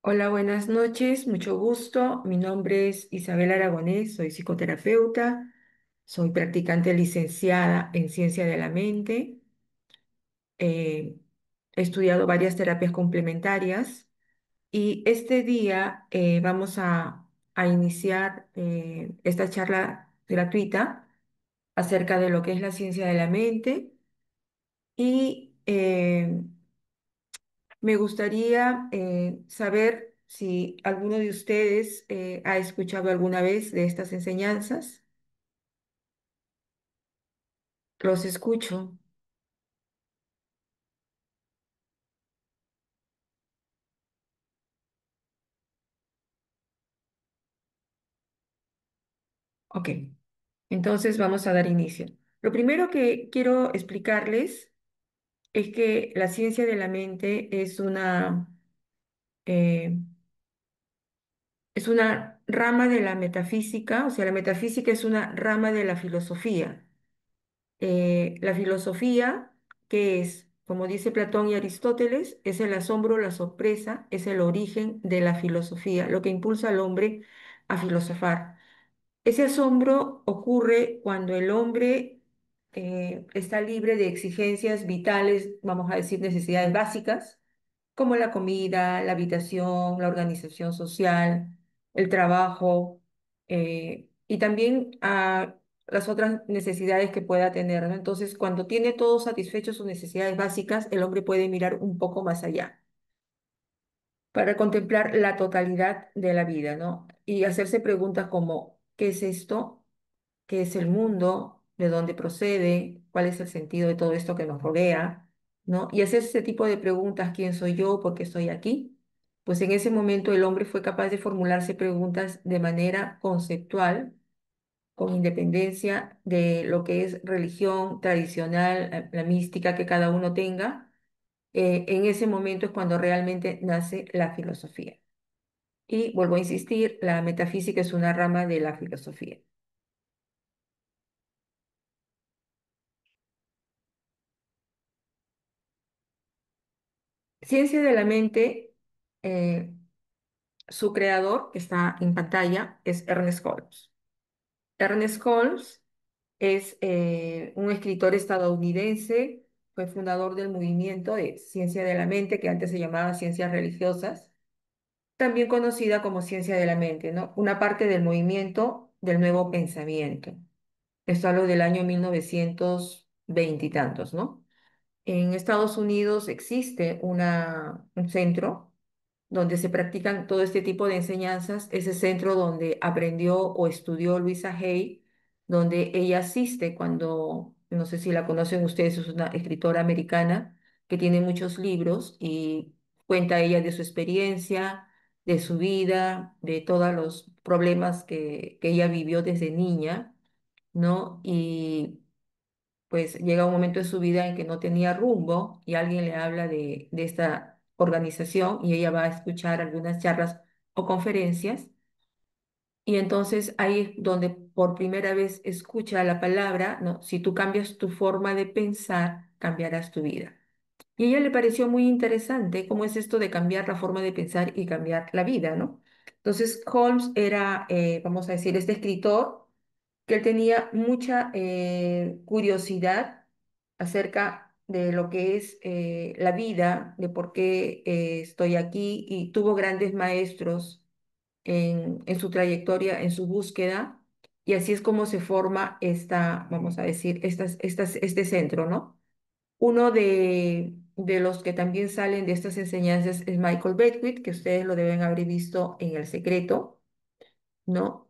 Hola, buenas noches, mucho gusto. Mi nombre es Isabel Aragonés, soy psicoterapeuta, soy practicante licenciada en Ciencia de la Mente. eh, He estudiado varias terapias complementarias y este día vamos a iniciar esta charla gratuita acerca de lo que es la ciencia de la mente y me gustaría saber si alguno de ustedes ha escuchado alguna vez de estas enseñanzas. Los escucho. Ok, entonces vamos a dar inicio. Lo primero que quiero explicarles es que la ciencia de la mente eh, es una rama de la metafísica, o sea, la metafísica es una rama de la filosofía. La filosofía, que es, como dice Platón y Aristóteles, es el asombro, la sorpresa, es el origen de la filosofía, lo que impulsa al hombre a filosofar. Ese asombro ocurre cuando el hombre está libre de exigencias vitales, vamos a decir necesidades básicas, como la comida, la habitación, la organización social, el trabajo, y también las otras necesidades que pueda tener, ¿no? Entonces, cuando tiene todo satisfecho sus necesidades básicas, el hombre puede mirar un poco más allá para contemplar la totalidad de la vida, ¿no? Y hacerse preguntas como, ¿qué es esto? ¿Qué es el mundo? ¿De dónde procede? ¿Cuál es el sentido de todo esto que nos rodea? ¿No? Y hacer ese tipo de preguntas, ¿quién soy yo? ¿Por qué estoy aquí? Pues en ese momento el hombre fue capaz de formularse preguntas de manera conceptual, con independencia de lo que es religión tradicional, la mística que cada uno tenga. En ese momento es cuando realmente nace la filosofía. Y vuelvo a insistir, la metafísica es una rama de la filosofía. Ciencia de la mente, eh, su creador, que está en pantalla, es Ernest Holmes. Ernest Holmes es un escritor estadounidense, fue fundador del movimiento de ciencia de la mente, que antes se llamaba ciencias religiosas, también conocida como ciencia de la mente, ¿no? Una parte del movimiento del nuevo pensamiento. Esto hablo del año 1920 y tantos, ¿no? En Estados Unidos existe un centro donde se practican todo este tipo de enseñanzas, ese centro donde aprendió o estudió Luisa Hay, donde ella asiste cuando, no sé si la conocen ustedes, es una escritora americana que tiene muchos libros y cuenta ella de su experiencia, de su vida, de todos los problemas que ella vivió desde niña, ¿no? Y pues llega un momento en su vida en que no tenía rumbo y alguien le habla de esta organización y ella va a escuchar algunas charlas o conferencias y entonces ahí es donde por primera vez escucha la palabra, ¿no? Si tú cambias tu forma de pensar, cambiarás tu vida. Y a ella le pareció muy interesante cómo es esto de cambiar la forma de pensar y cambiar la vida, ¿no? Entonces Holmes era, vamos a decir, este escritor que él tenía mucha curiosidad acerca de lo que es la vida, de por qué estoy aquí, y tuvo grandes maestros en su trayectoria, en su búsqueda, y así es como se forma esta, vamos a decir, este centro, ¿no? Uno de los que también salen de estas enseñanzas es Michael Beckwith, que ustedes lo deben haber visto en El Secreto, ¿no?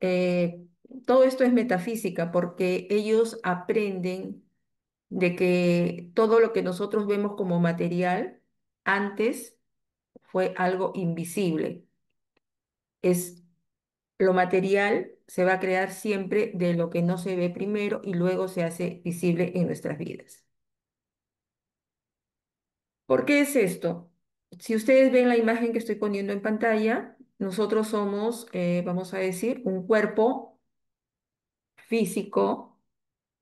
Todo esto es metafísica porque ellos aprenden de que todo lo que nosotros vemos como material antes fue algo invisible. Es lo material se va a crear siempre de lo que no se ve primero y luego se hace visible en nuestras vidas. ¿Por qué es esto? Si ustedes ven la imagen que estoy poniendo en pantalla, nosotros somos, vamos a decir, un cuerpo físico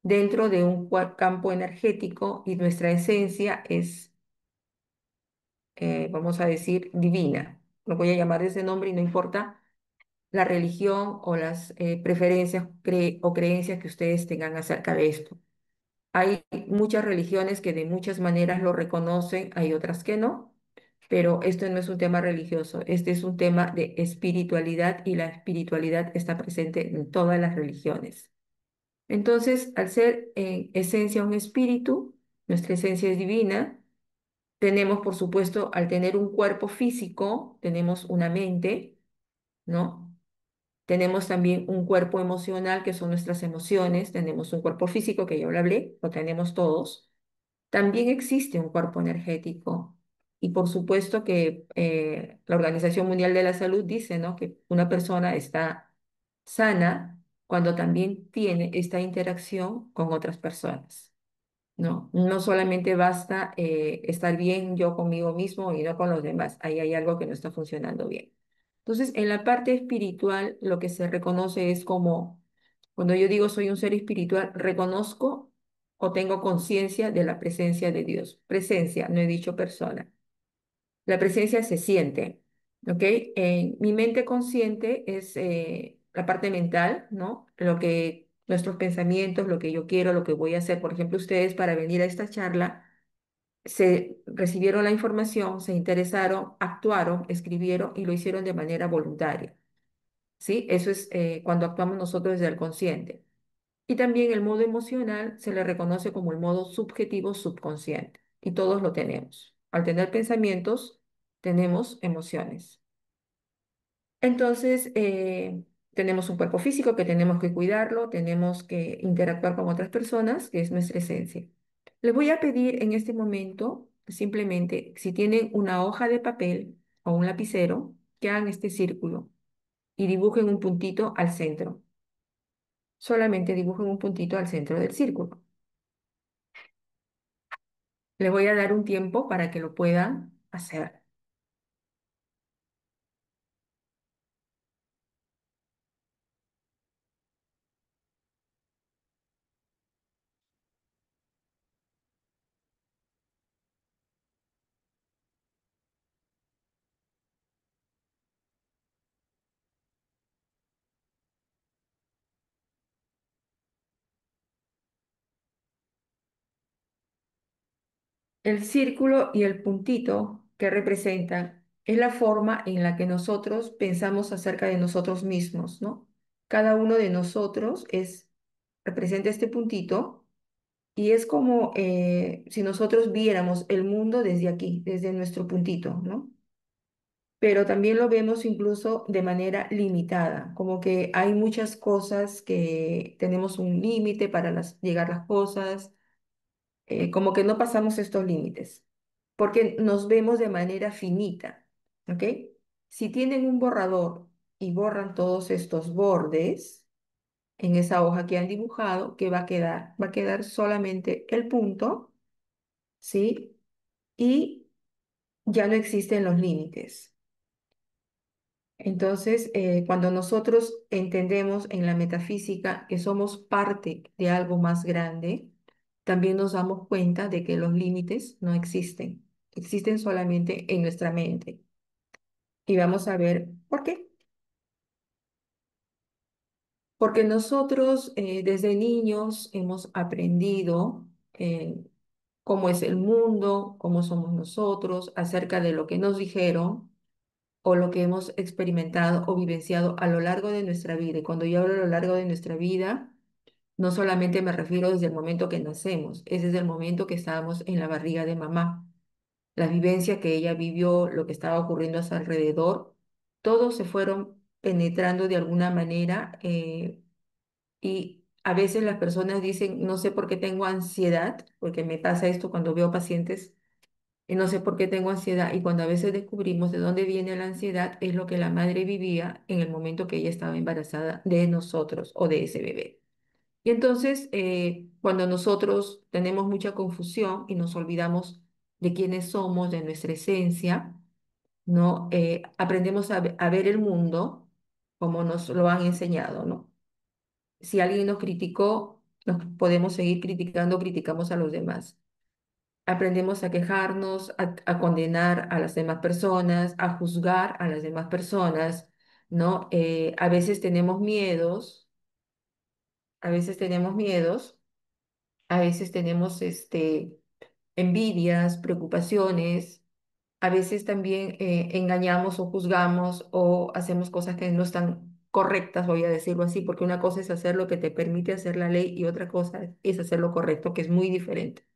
dentro de un campo energético y nuestra esencia es, vamos a decir, divina. lo voy a llamar de ese nombre y no importa la religión o las preferencias o creencias que ustedes tengan acerca de esto. Hay muchas religiones que de muchas maneras lo reconocen, hay otras que no, pero esto no es un tema religioso, este es un tema de espiritualidad y la espiritualidad está presente en todas las religiones. Entonces, al ser en esencia un espíritu, nuestra esencia es divina, tenemos, por supuesto, al tener un cuerpo físico, tenemos una mente, ¿no? Tenemos también un cuerpo emocional, que son nuestras emociones, tenemos un cuerpo físico, que ya lo hablé, lo tenemos todos. También existe un cuerpo energético. Y por supuesto que la Organización Mundial de la Salud dice, ¿no?, que una persona está sana cuando también tiene esta interacción con otras personas, ¿no? No solamente basta estar bien yo conmigo mismo y no con los demás. Ahí hay algo que no está funcionando bien. Entonces, en la parte espiritual, lo que se reconoce es como, cuando yo digo soy un ser espiritual, reconozco o tengo conciencia de la presencia de Dios. Presencia, no he dicho persona. La presencia se siente, ¿ok? Mi mente consciente es la parte mental, ¿no? Lo que nuestros pensamientos, lo que yo quiero, lo que voy a hacer. Por ejemplo, ustedes para venir a esta charla se recibieron la información, se interesaron, actuaron, escribieron y lo hicieron de manera voluntaria, ¿sí? Eso es cuando actuamos nosotros desde el consciente. Y también el modo emocional se le reconoce como el modo subjetivo subconsciente. Y todos lo tenemos. Al tener pensamientos, tenemos emociones. Entonces, tenemos un cuerpo físico que tenemos que cuidarlo, tenemos que interactuar con otras personas, que es nuestra esencia. Les voy a pedir en este momento, simplemente, si tienen una hoja de papel o un lapicero, que hagan este círculo y dibujen un puntito al centro. Solamente dibujen un puntito al centro del círculo. Les voy a dar un tiempo para que lo puedan hacer. El círculo y el puntito que representan es la forma en la que nosotros pensamos acerca de nosotros mismos, ¿no? Cada uno de nosotros representa este puntito y es como si nosotros viéramos el mundo desde aquí, desde nuestro puntito, ¿no? Pero también lo vemos incluso de manera limitada, como que hay muchas cosas que tenemos un límite para llegar las cosas, como que no pasamos estos límites, porque nos vemos de manera finita, ¿ok? Si tienen un borrador y borran todos estos bordes en esa hoja que han dibujado, ¿qué va a quedar? Va a quedar solamente el punto, ¿sí? Y ya no existen los límites. Entonces, cuando nosotros entendemos en la metafísica que somos parte de algo más grande, también nos damos cuenta de que los límites no existen, existen solamente en nuestra mente. Y vamos a ver por qué. Porque nosotros desde niños hemos aprendido cómo es el mundo, cómo somos nosotros, acerca de lo que nos dijeron o lo que hemos experimentado o vivenciado a lo largo de nuestra vida. Y cuando yo hablo a lo largo de nuestra vida, no solamente me refiero desde el momento que nacemos, es desde el momento que estábamos en la barriga de mamá. La vivencia que ella vivió, lo que estaba ocurriendo a su alrededor, todos se fueron penetrando de alguna manera y a veces las personas dicen, no sé por qué tengo ansiedad, porque me pasa esto cuando veo pacientes y no sé por qué tengo ansiedad. Y cuando a veces descubrimos de dónde viene la ansiedad, es lo que la madre vivía en el momento que ella estaba embarazada de nosotros o de ese bebé. Y entonces, cuando nosotros tenemos mucha confusión y nos olvidamos de quiénes somos, de nuestra esencia, ¿no? Aprendemos a ver el mundo como nos lo han enseñado, ¿no? Si alguien nos criticó, nos podemos seguir criticando, criticamos a los demás. aprendemos a quejarnos, a condenar a las demás personas, a juzgar a las demás personas, ¿no? A veces tenemos miedos, a veces tenemos miedos, a veces tenemos envidias, preocupaciones, a veces también engañamos o juzgamos o hacemos cosas que no están correctas, voy a decirlo así, porque una cosa es hacer lo que te permite hacer la ley y otra cosa es hacer lo correcto, que es muy diferente.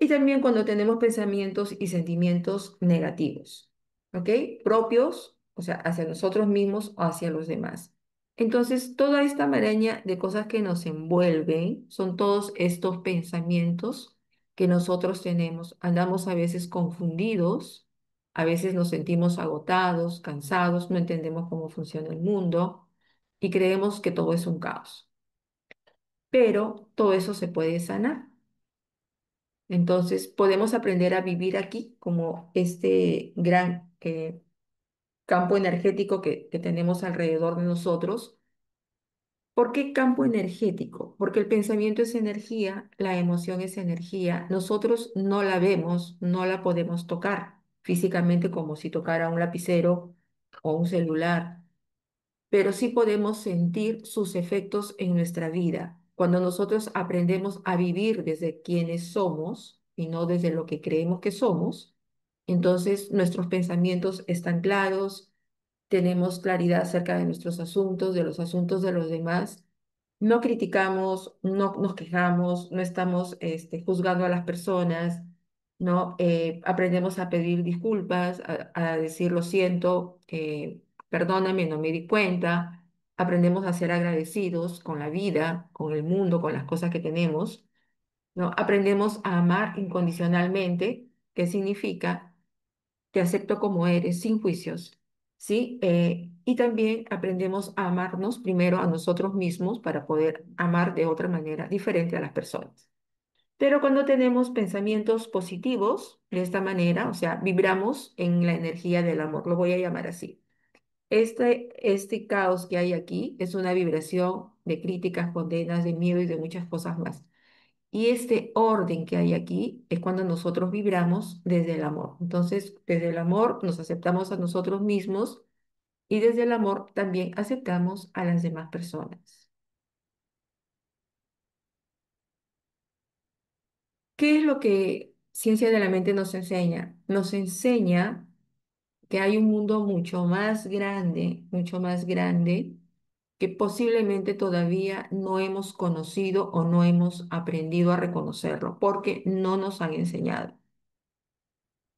Y también cuando tenemos pensamientos y sentimientos negativos, ¿ok? Propios, o sea, hacia nosotros mismos o hacia los demás. Entonces, toda esta maraña de cosas que nos envuelven son todos estos pensamientos que nosotros tenemos. Andamos a veces confundidos, a veces nos sentimos agotados, cansados, no entendemos cómo funciona el mundo y creemos que todo es un caos. Pero todo eso se puede sanar. Entonces, podemos aprender a vivir aquí como este gran campo energético que tenemos alrededor de nosotros. ¿Por qué campo energético? Porque el pensamiento es energía, la emoción es energía. Nosotros no la vemos, no la podemos tocar físicamente como si tocara un lapicero o un celular, pero sí podemos sentir sus efectos en nuestra vida. Cuando nosotros aprendemos a vivir desde quienes somos y no desde lo que creemos que somos, entonces nuestros pensamientos están claros, tenemos claridad acerca de nuestros asuntos, de los asuntos de los demás. No criticamos, no nos quejamos, no estamos juzgando a las personas, ¿no? Aprendemos a pedir disculpas, a decir lo siento, perdóname, no me di cuenta. Aprendemos a ser agradecidos con la vida, con el mundo, con las cosas que tenemos, ¿no? Aprendemos a amar incondicionalmente, que significa te acepto como eres, sin juicios, ¿sí? Y también aprendemos a amarnos primero a nosotros mismos para poder amar de otra manera diferente a las personas. Pero cuando tenemos pensamientos positivos, de esta manera, o sea, vibramos en la energía del amor, lo voy a llamar así. Este caos que hay aquí es una vibración de críticas, condenas, de miedo y de muchas cosas más. Y este orden que hay aquí es cuando nosotros vibramos desde el amor. Entonces, desde el amor nos aceptamos a nosotros mismos y desde el amor también aceptamos a las demás personas. ¿Qué es lo que Ciencia de la Mente nos enseña? Nos enseña que hay un mundo mucho más grande, que posiblemente todavía no hemos conocido o no hemos aprendido a reconocerlo, porque no nos han enseñado.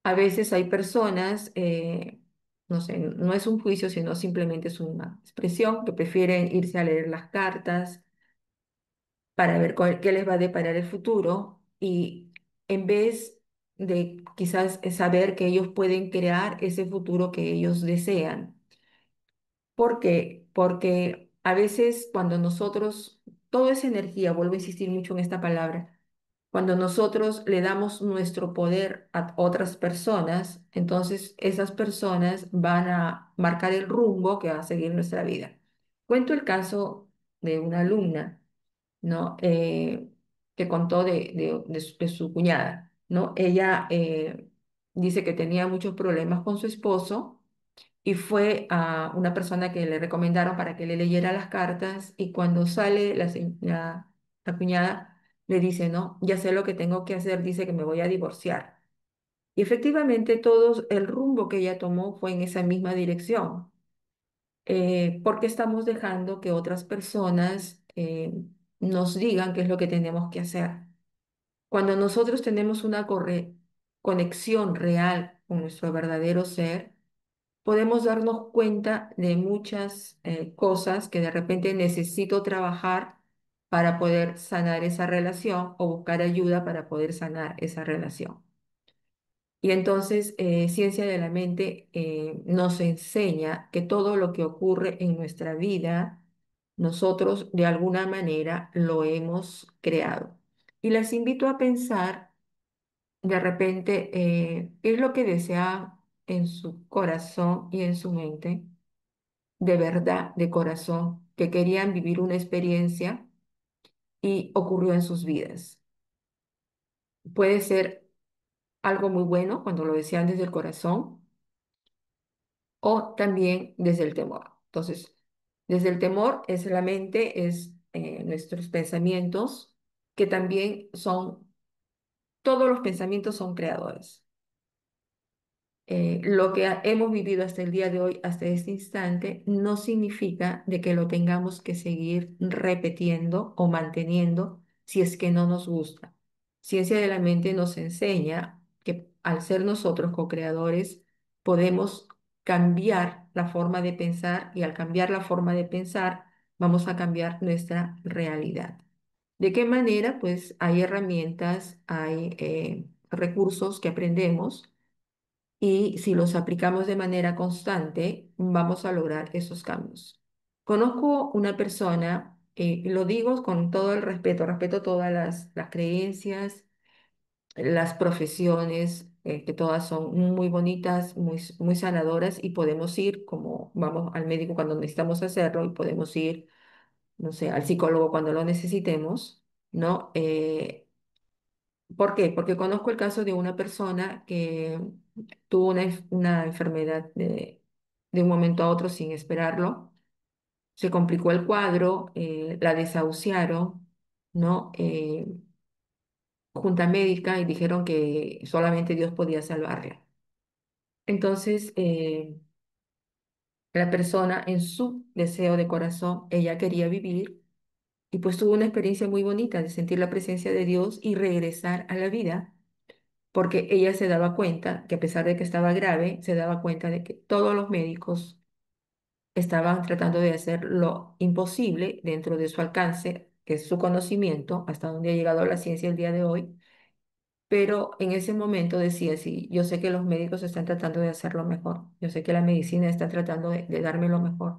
A veces hay personas, no sé, no es un juicio, sino simplemente es una expresión, que prefieren irse a leer las cartas para ver qué les va a deparar el futuro y en vez de quizás saber que ellos pueden crear ese futuro que ellos desean. ¿Por qué? Porque a veces cuando nosotros, toda esa energía, vuelvo a insistir mucho en esta palabra, cuando nosotros le damos nuestro poder a otras personas, entonces esas personas van a marcar el rumbo que va a seguir nuestra vida. Cuento el caso de una alumna, ¿no? Que contó de su cuñada, ¿no? Ella dice que tenía muchos problemas con su esposo y fue a una persona que le recomendaron para que le leyera las cartas y cuando sale la cuñada le dice, no, ya sé lo que tengo que hacer, dice que me voy a divorciar. Y efectivamente todo el rumbo que ella tomó fue en esa misma dirección, porque estamos dejando que otras personas nos digan qué es lo que tenemos que hacer. Cuando nosotros tenemos una conexión real con nuestro verdadero ser, podemos darnos cuenta de muchas cosas que de repente necesito trabajar para poder sanar esa relación o buscar ayuda para poder sanar esa relación. Y entonces, Ciencia de la Mente nos enseña que todo lo que ocurre en nuestra vida, nosotros de alguna manera lo hemos creado. Y les invito a pensar de repente qué es lo que desea en su corazón y en su mente de verdad, de corazón, que querían vivir una experiencia y ocurrió en sus vidas. Puede ser algo muy bueno cuando lo desean desde el corazón o también desde el temor. Entonces, desde el temor es la mente, es nuestros pensamientos, que también son, todos los pensamientos son creadores. Lo que hemos vivido hasta el día de hoy, hasta este instante, no significa de que lo tengamos que seguir repitiendo o manteniendo si es que no nos gusta. Ciencia de la mente nos enseña que al ser nosotros co-creadores, podemos cambiar la forma de pensar y al cambiar la forma de pensar, vamos a cambiar nuestra realidad. ¿De qué manera? Pues hay herramientas, hay recursos que aprendemos y si los aplicamos de manera constante, vamos a lograr esos cambios. Conozco una persona, y lo digo con todo el respeto, respeto todas las creencias, las profesiones, que todas son muy bonitas, muy sanadoras y podemos ir, como vamos al médico cuando necesitamos hacerlo y podemos ir, no sé, al psicólogo cuando lo necesitemos, ¿no? ¿Por qué? Porque conozco el caso de una persona que tuvo una enfermedad de un momento a otro sin esperarlo. Se complicó el cuadro, la desahuciaron, ¿no? Junta médica y dijeron que solamente Dios podía salvarla. Entonces, la persona en su deseo de corazón, ella quería vivir y pues tuvo una experiencia muy bonita de sentir la presencia de Dios y regresar a la vida porque ella se daba cuenta que a pesar de que estaba grave, se daba cuenta de que todos los médicos estaban tratando de hacer lo imposible dentro de su alcance, que es su conocimiento, hasta donde ha llegado la ciencia el día de hoy, pero en ese momento decía, sí, yo sé que los médicos están tratando de hacerlo mejor, yo sé que la medicina está tratando de darme lo mejor,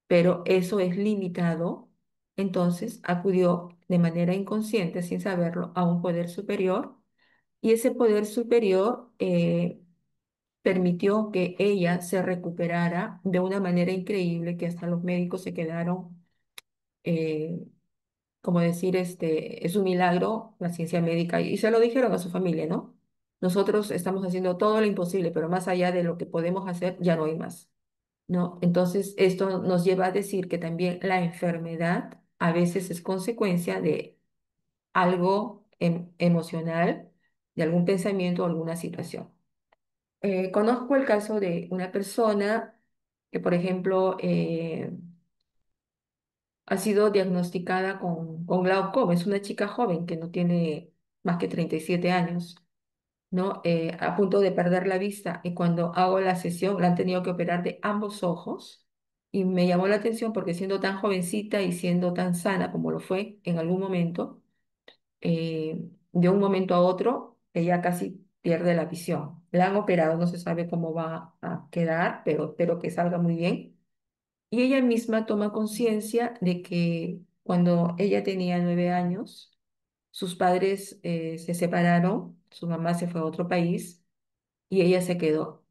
pero eso es limitado, entonces acudió de manera inconsciente, sin saberlo, a un poder superior y ese poder superior permitió que ella se recuperara de una manera increíble que hasta los médicos se quedaron, eh, como decir, este, es un milagro la ciencia médica y se lo dijeron a su familia, ¿no? Nosotros estamos haciendo todo lo imposible, pero más allá de lo que podemos hacer, ya no hay más, ¿no? Entonces, esto nos lleva a decir que también la enfermedad a veces es consecuencia de algo emocional, de algún pensamiento o alguna situación. Conozco el caso de una persona que, por ejemplo, ha sido diagnosticada con glaucoma. Es una chica joven que no tiene más que 37 años, ¿no? A punto de perder la vista. Y cuando hago la sesión, la han tenido que operar de ambos ojos. Y me llamó la atención porque siendo tan jovencita y siendo tan sana como lo fue en algún momento, de un momento a otro, ella casi pierde la visión. La han operado, no se sabe cómo va a quedar, pero espero que salga muy bien. Y ella misma toma conciencia de que cuando ella tenía 9 años, sus padres se separaron, su mamá se fue a otro país y ella se quedó.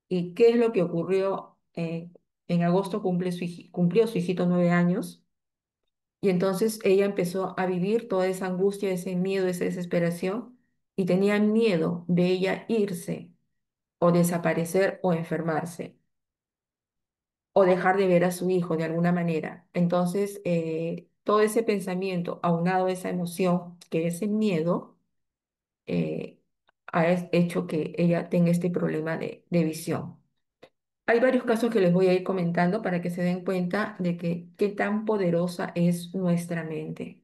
¿Y qué es lo que ocurrió? En agosto cumplió su hijito 9 años y entonces ella empezó a vivir toda esa angustia, ese miedo, esa desesperación y tenía miedo de ella irse o desaparecer o enfermarse o dejar de ver a su hijo de alguna manera. Entonces, todo ese pensamiento, aunado a esa emoción, que es el miedo, eh, hecho que ella tenga este problema de visión. Hay varios casos que les voy a ir comentando para que se den cuenta de que qué tan poderosa es nuestra mente.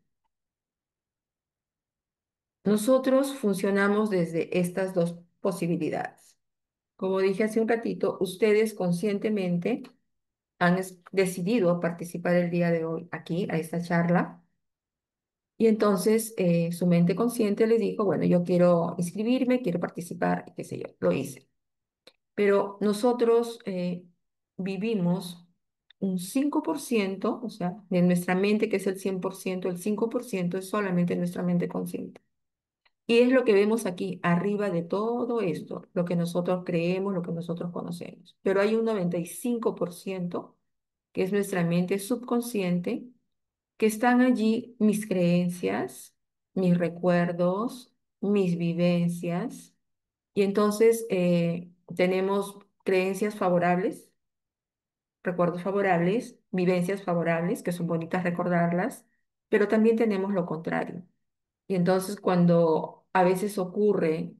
Nosotros funcionamos desde estas dos posibilidades. Como dije hace un ratito, ustedes conscientemente han decidido participar el día de hoy aquí a esta charla y entonces su mente consciente les dijo, bueno, yo quiero inscribirme, quiero participar, y qué sé yo, lo hice. Pero nosotros vivimos un 5%, o sea, de nuestra mente, que es el 100%, el 5% es solamente nuestra mente consciente. Y es lo que vemos aquí, arriba de todo esto, lo que nosotros creemos, lo que nosotros conocemos. Pero hay un 95% que es nuestra mente subconsciente, que están allí mis creencias, mis recuerdos, mis vivencias. Y entonces tenemos creencias favorables, recuerdos favorables, vivencias favorables, que son bonitas recordarlas, pero también tenemos lo contrario. Y entonces cuando a veces ocurre,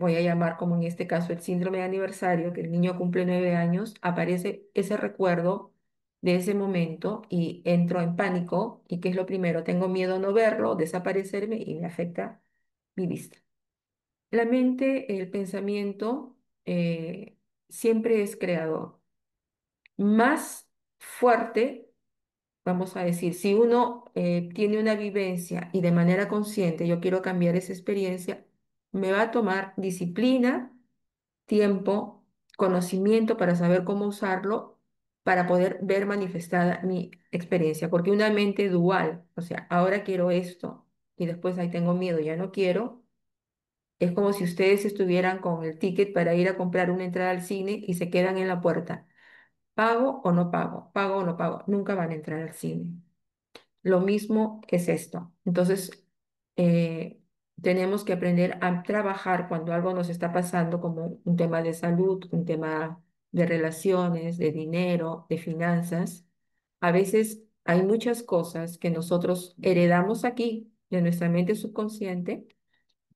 voy a llamar como en este caso el síndrome de aniversario, que el niño cumple 9 años, aparece ese recuerdo de ese momento y entro en pánico. ¿Y qué es lo primero? Tengo miedo a no verlo, desaparecerme y me afecta mi vista. La mente, el pensamiento, siempre es creador. Más fuerte, vamos a decir, si uno tiene una vivencia y de manera consciente yo quiero cambiar esa experiencia, me va a tomar disciplina, tiempo, conocimiento para saber cómo usarlo, para poder ver manifestada mi experiencia, porque una mente dual, o sea, ahora quiero esto y después ahí tengo miedo, ya no quiero. Es como si ustedes estuvieran con el ticket para ir a comprar una entrada al cine y se quedan en la puerta. ¿Pago o no pago? ¿Pago o no pago? Nunca van a entrar al cine. Lo mismo es esto. Entonces, eh, tenemos que aprender a trabajar cuando algo nos está pasando, como un tema de salud, un tema de relaciones, de dinero, de finanzas. A veces hay muchas cosas que nosotros heredamos aquí de nuestra mente subconsciente,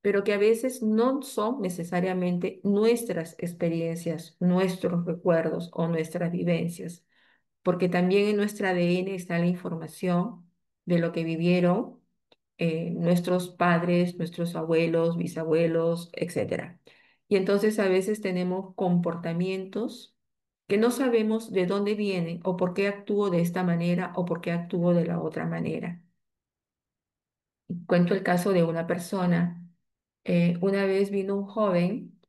pero que a veces no son necesariamente nuestras experiencias, nuestros recuerdos o nuestras vivencias, porque también en nuestro ADN está la información de lo que vivieron nuestros padres, nuestros abuelos, bisabuelos, etcétera. Y entonces a veces tenemos comportamientos que no sabemos de dónde vienen o por qué actúo de esta manera o por qué actúo de la otra manera. Cuento el caso de una persona. Una vez vino un joven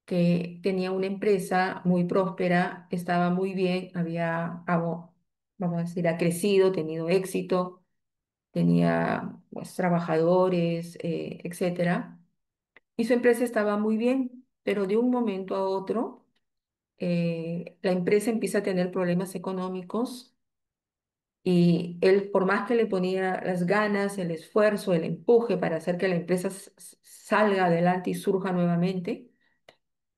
que tenía una empresa muy próspera, estaba muy bien, vamos a decir, ha crecido, tenido éxito, tenía pues, trabajadores, etcétera, y su empresa estaba muy bien, pero de un momento a otro, la empresa empieza a tener problemas económicos y él, por más que le ponía las ganas, el esfuerzo, el empuje para hacer que la empresa salga adelante y surja nuevamente,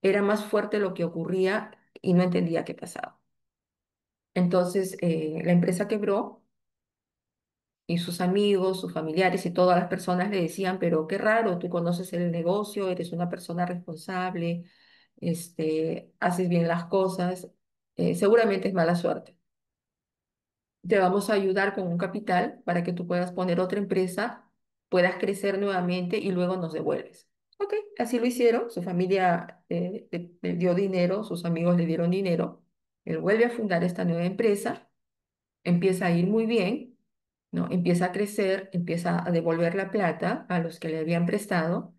era más fuerte lo que ocurría y no entendía qué pasaba. Entonces, la empresa quebró y sus amigos, sus familiares y todas las personas le decían, pero qué raro, tú conoces el negocio, eres una persona responsable, haces bien las cosas, seguramente es mala suerte. Te vamos a ayudar con un capital para que tú puedas poner otra empresa, puedas crecer nuevamente y luego nos devuelves. Ok, así lo hicieron. Su familia le dio dinero, sus amigos le dieron dinero. Él vuelve a fundar esta nueva empresa, empieza a ir muy bien, ¿no? Empieza a crecer, empieza a devolver la plata a los que le habían prestado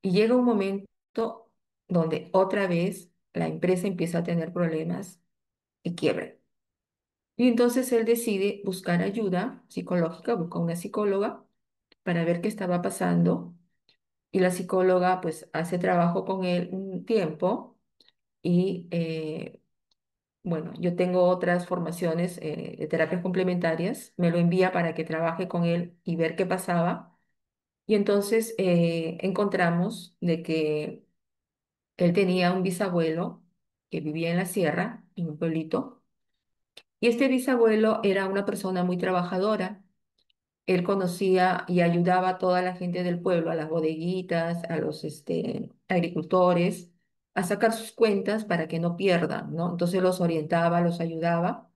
y llega un momento donde otra vez la empresa empieza a tener problemas y quiebra. Y entonces él decide buscar ayuda psicológica, busca una psicóloga para ver qué estaba pasando. Y la psicóloga pues hace trabajo con él un tiempo y bueno, yo tengo otras formaciones de terapias complementarias, me lo envía para que trabaje con él y ver qué pasaba. Y entonces encontramos de que él tenía un bisabuelo que vivía en la sierra, en un pueblito, y este bisabuelo era una persona muy trabajadora. Él conocía y ayudaba a toda la gente del pueblo, a las bodeguitas, a los agricultores, a sacar sus cuentas para que no pierdan, ¿no? Entonces los orientaba, los ayudaba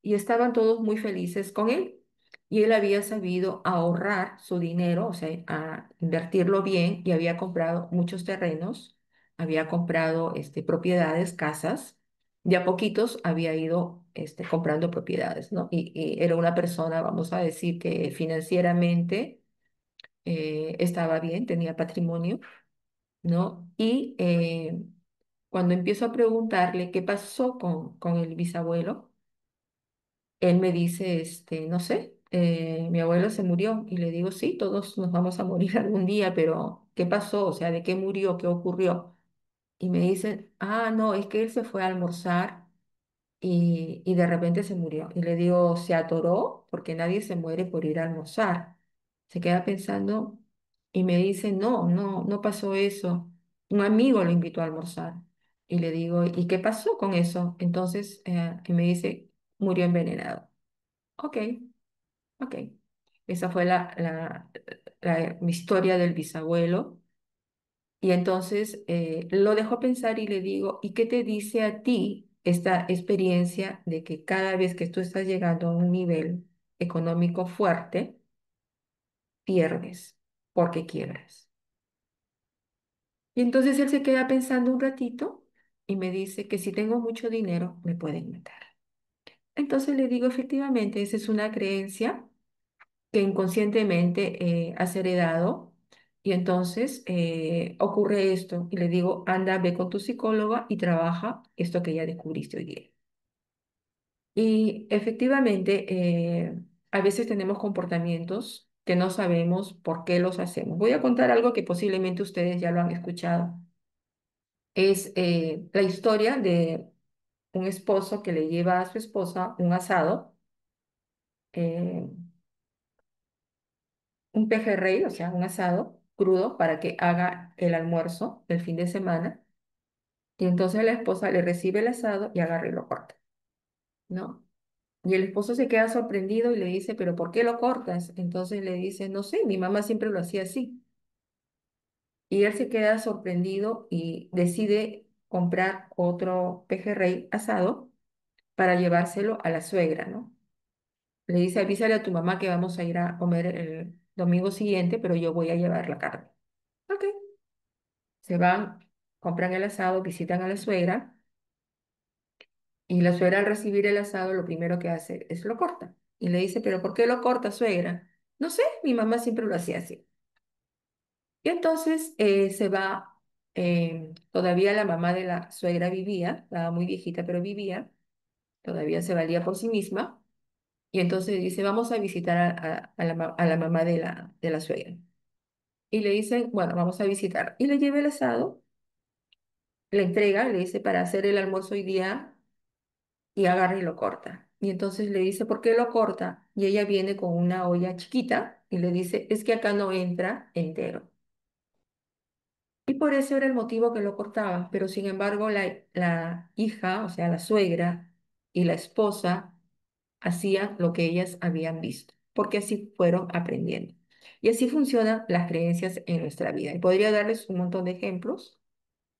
y estaban todos muy felices con él. Y él había sabido ahorrar su dinero, o sea, a invertirlo bien y había comprado muchos terrenos, había comprado propiedades, casas. De a poquitos había ido comprando propiedades, ¿no? Y era una persona, vamos a decir, que financieramente estaba bien, tenía patrimonio, ¿no? Y cuando empiezo a preguntarle qué pasó con el bisabuelo, él me dice, no sé, mi abuelo se murió. Y le digo, sí, todos nos vamos a morir algún día, pero ¿qué pasó? O sea, ¿de qué murió? ¿Qué ocurrió? Y me dicen, ah, no, es que él se fue a almorzar y de repente se murió. Y le digo, se atoró porque nadie se muere por ir a almorzar. Se queda pensando y me dice, no, no, no pasó eso. un amigo lo invitó a almorzar. Y le digo, ¿y qué pasó con eso? Entonces, y me dice, murió envenenado. Ok, ok. Esa fue mi historia del bisabuelo. Y entonces lo dejo pensar y le digo, ¿y qué te dice a ti esta experiencia de que cada vez que tú estás llegando a un nivel económico fuerte, pierdes porque quiebras? Y entonces él se queda pensando un ratito y me dice que si tengo mucho dinero, me pueden matar. Entonces le digo, efectivamente, esa es una creencia que inconscientemente has heredado. Y entonces ocurre esto y le digo, anda, ve con tu psicóloga y trabaja esto que ya descubriste hoy día. Y efectivamente, a veces tenemos comportamientos que no sabemos por qué los hacemos. Voy a contar algo que posiblemente ustedes ya lo han escuchado. Es la historia de un esposo que le lleva a su esposa un asado, eh, un pejerrey, o sea, un asado crudo para que haga el almuerzo del fin de semana. Y entonces la esposa le recibe el asado y agarra y lo corta, ¿no? Y el esposo se queda sorprendido y le dice, ¿pero por qué lo cortas? Entonces le dice, no sé, mi mamá siempre lo hacía así. Y él se queda sorprendido y decide comprar otro pejerrey asado para llevárselo a la suegra, ¿no? Le dice, avísale a tu mamá que vamos a ir a comer el domingo siguiente, pero yo voy a llevar la carne. Ok. Se van, compran el asado, visitan a la suegra y la suegra al recibir el asado lo primero que hace es lo corta. Y le dice, ¿pero por qué lo corta, suegra? No sé, mi mamá siempre lo hacía así. Y entonces se va, todavía la mamá de la suegra vivía, estaba muy viejita, pero vivía, todavía se valía por sí misma. Y entonces dice, vamos a visitar a la mamá de la suegra. Y le dicen, bueno, vamos a visitar. Y le lleva el asado, le entrega, le dice, para hacer el almuerzo hoy día, y agarra y lo corta. Y entonces le dice, ¿por qué lo corta? Y ella viene con una olla chiquita y le dice, es que acá no entra entero. Y por eso era el motivo que lo cortaba. Pero sin embargo, la hija, o sea, la suegra y la esposa hacían lo que ellas habían visto, porque así fueron aprendiendo. Y así funcionan las creencias en nuestra vida. Y podría darles un montón de ejemplos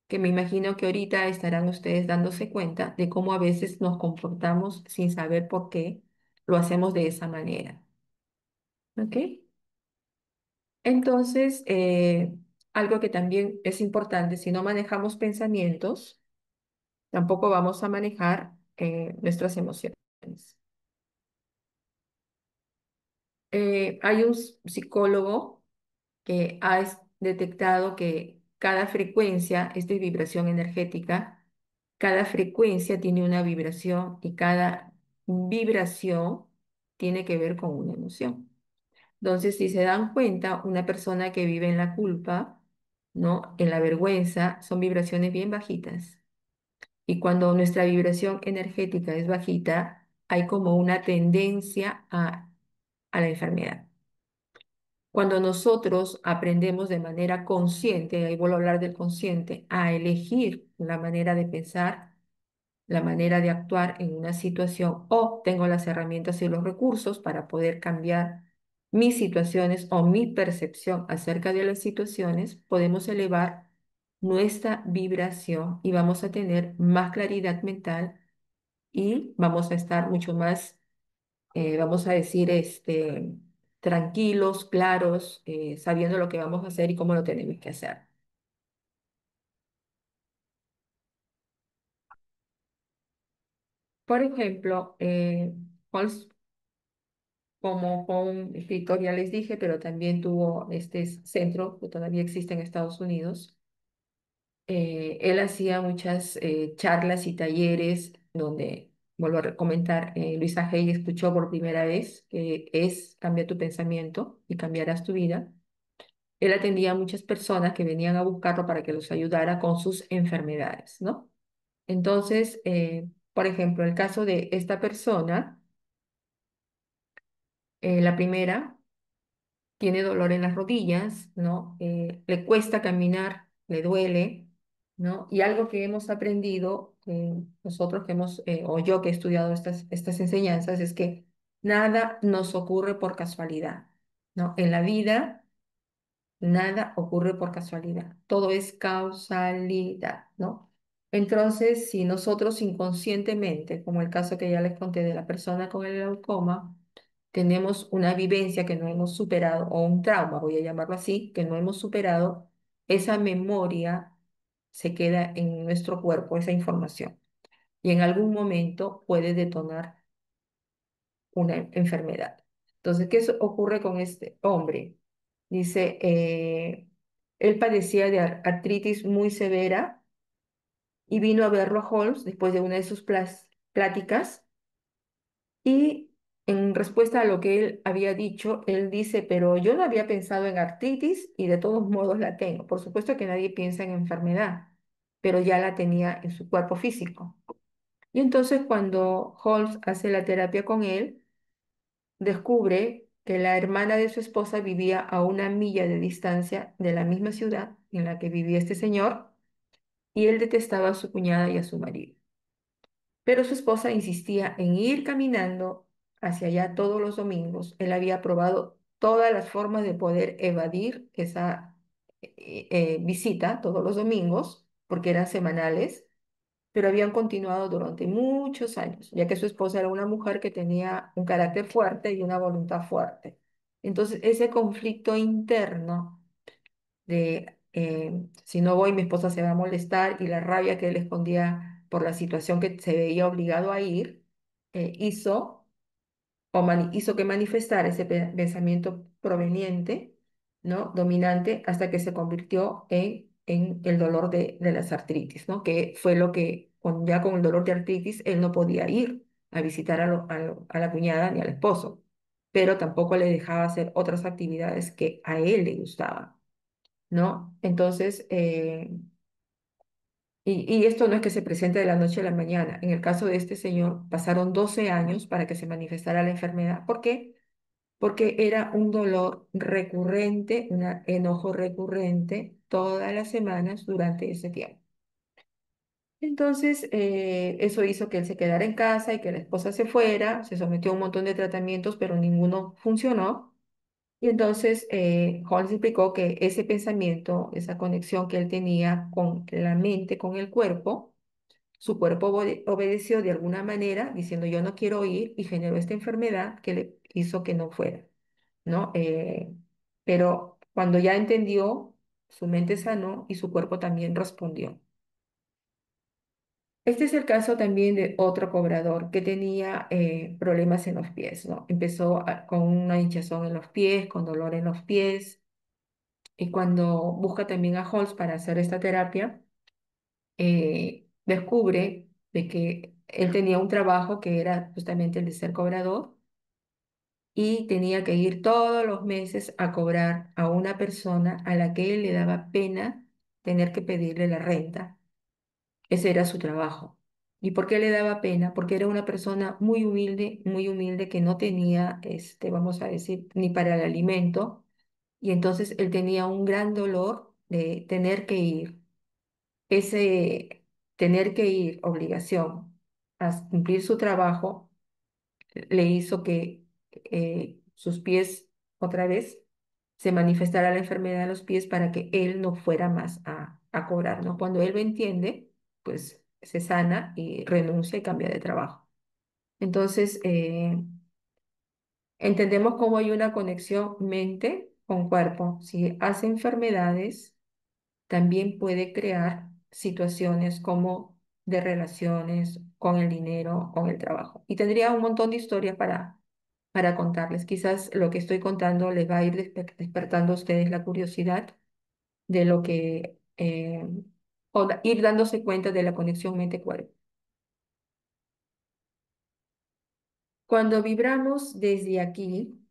que me imagino que ahorita estarán ustedes dándose cuenta de cómo a veces nos comportamos sin saber por qué lo hacemos de esa manera. ¿Ok? Entonces, algo que también es importante, si no manejamos pensamientos, tampoco vamos a manejar nuestras emociones. Hay un psicólogo que ha detectado que cada frecuencia es de vibración energética, cada frecuencia tiene una vibración y cada vibración tiene que ver con una emoción. Entonces, si se dan cuenta, una persona que vive en la culpa, ¿no? En la vergüenza, son vibraciones bien bajitas. Y cuando nuestra vibración energética es bajita, hay como una tendencia a la enfermedad. Cuando nosotros aprendemos de manera consciente, ahí vuelvo a hablar del consciente, a elegir la manera de pensar, la manera de actuar en una situación, o tengo las herramientas y los recursos para poder cambiar mis situaciones o mi percepción acerca de las situaciones, podemos elevar nuestra vibración y vamos a tener más claridad mental y vamos a estar mucho más, vamos a decir, tranquilos, claros, sabiendo lo que vamos a hacer y cómo lo tenemos que hacer. Por ejemplo, Holmes, como fue un escritor, ya les dije, pero también tuvo este centro que todavía existe en Estados Unidos. Él hacía muchas charlas y talleres donde, vuelvo a comentar, Luisa Hay escuchó por primera vez que es cambia tu pensamiento y cambiarás tu vida. Él atendía a muchas personas que venían a buscarlo para que los ayudara con sus enfermedades, ¿no? Entonces, por ejemplo, el caso de esta persona, la primera, tiene dolor en las rodillas, ¿no? Le cuesta caminar le duele, ¿no? Y algo que hemos aprendido, nosotros que hemos, o yo que he estudiado estas enseñanzas, es que nada nos ocurre por casualidad, ¿no? En la vida nada ocurre por casualidad, todo es causalidad, ¿no? Entonces, si nosotros inconscientemente, como el caso que ya les conté de la persona con el glaucoma, tenemos una vivencia que no hemos superado, o un trauma, voy a llamarlo así, que no hemos superado, esa memoria se queda en nuestro cuerpo, esa información, y en algún momento puede detonar una enfermedad. Entonces, ocurre con este hombre? Dice, él padecía de artritis muy severa y vino a verlo a Holmes después de una de sus pláticas y en respuesta a lo que él había dicho, él dice, pero yo no había pensado en artritis y de todos modos la tengo. Por supuesto que nadie piensa en enfermedad, pero ya la tenía en su cuerpo físico. Y entonces cuando Holmes hace la terapia con él, descubre que la hermana de su esposa vivía a 1 milla de distancia de la misma ciudad en la que vivía este señor y él detestaba a su cuñada y a su marido. Pero su esposa insistía en ir caminando hacia allá todos los domingos. Él había probado todas las formas de poder evadir esa visita todos los domingos, porque eran semanales, pero habían continuado durante muchos años, ya que su esposa era una mujer que tenía un carácter fuerte y una voluntad fuerte. Entonces, ese conflicto interno de si no voy, mi esposa se va a molestar y la rabia que él escondía por la situación que se veía obligado a ir, hizo hizo que manifestara ese pensamiento proveniente, ¿no? Dominante, hasta que se convirtió en el dolor de las artritis, ¿no? Que fue lo que, ya con el dolor de artritis, él no podía ir a visitar a la cuñada ni al esposo, pero tampoco le dejaba hacer otras actividades que a él le gustaban, ¿no? Entonces, y esto no es que se presente de la noche a la mañana. En el caso de este señor, pasaron 12 años para que se manifestara la enfermedad. ¿Por qué? Porque era un dolor recurrente, un enojo recurrente todas las semanas durante ese tiempo. Entonces, eso hizo que él se quedara en casa y que la esposa se fuera, se sometió a un montón de tratamientos, pero ninguno funcionó. Y entonces Holmes explicó que ese pensamiento, esa conexión que él tenía con la mente, con el cuerpo, su cuerpo obedeció de alguna manera, diciendo yo no quiero ir y generó esta enfermedad que le hizo que no fuera, ¿no? Pero cuando ya entendió, su mente sanó y su cuerpo también respondió. Este es el caso también de otro cobrador que tenía problemas en los pies, ¿no? Empezó con una hinchazón en los pies, con dolor en los pies, y cuando busca también a Holmes para hacer esta terapia, descubre de que él tenía un trabajo que era justamente el de ser cobrador y tenía que ir todos los meses a cobrar a una persona a la que él le daba pena tener que pedirle la renta. Ese era su trabajo. ¿Y por qué le daba pena? Porque era una persona muy humilde que no tenía, vamos a decir, ni para el alimento. Y entonces él tenía un gran dolor de tener que ir. Ese tener que ir, obligación, a cumplir su trabajo, le hizo que sus pies otra vez se manifestara la enfermedad de los pies para que él no fuera más a cobrar, ¿no? Cuando él lo entiende, pues se sana y renuncia y cambia de trabajo. Entonces, entendemos cómo hay una conexión mente con cuerpo. Si hace enfermedades, también puede crear situaciones como de relaciones con el dinero, con el trabajo. Y tendría un montón de historias para contarles. Quizás lo que estoy contando les va a ir despertando a ustedes la curiosidad de lo que, ir dándose cuenta de la conexión mente-cuerpo. Cuando vibramos desde aquí,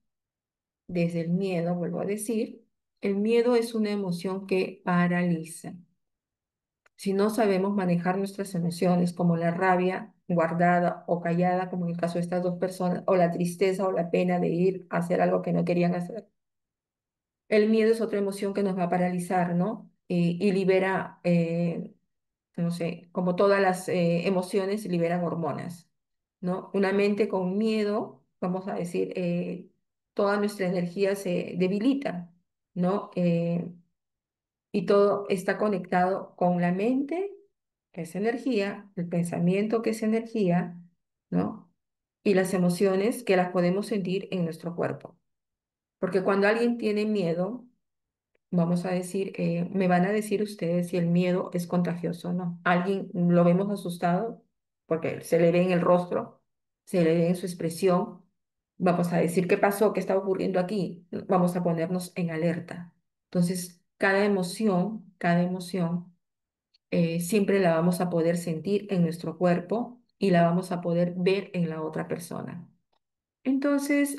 desde el miedo, vuelvo a decir, el miedo es una emoción que paraliza. Si no sabemos manejar nuestras emociones, como la rabia guardada o callada, como en el caso de estas dos personas, o la tristeza o la pena de ir a hacer algo que no querían hacer. El miedo es otra emoción que nos va a paralizar, ¿no? y libera, no sé, como todas las emociones liberan hormonas, ¿no? Una mente con miedo, vamos a decir, toda nuestra energía se debilita, ¿no? Y todo está conectado con la mente, que es energía, el pensamiento, que es energía, ¿no? Y las emociones que las podemos sentir en nuestro cuerpo. Porque cuando alguien tiene miedo, vamos a decir, me van a decir ustedes si el miedo es contagioso o no. Alguien lo vemos asustado porque se le ve en el rostro, se le ve en su expresión. Vamos a decir, ¿qué pasó? ¿Qué está ocurriendo aquí? Vamos a ponernos en alerta. Entonces, cada emoción, siempre la vamos a poder sentir en nuestro cuerpo y la vamos a poder ver en la otra persona. Entonces,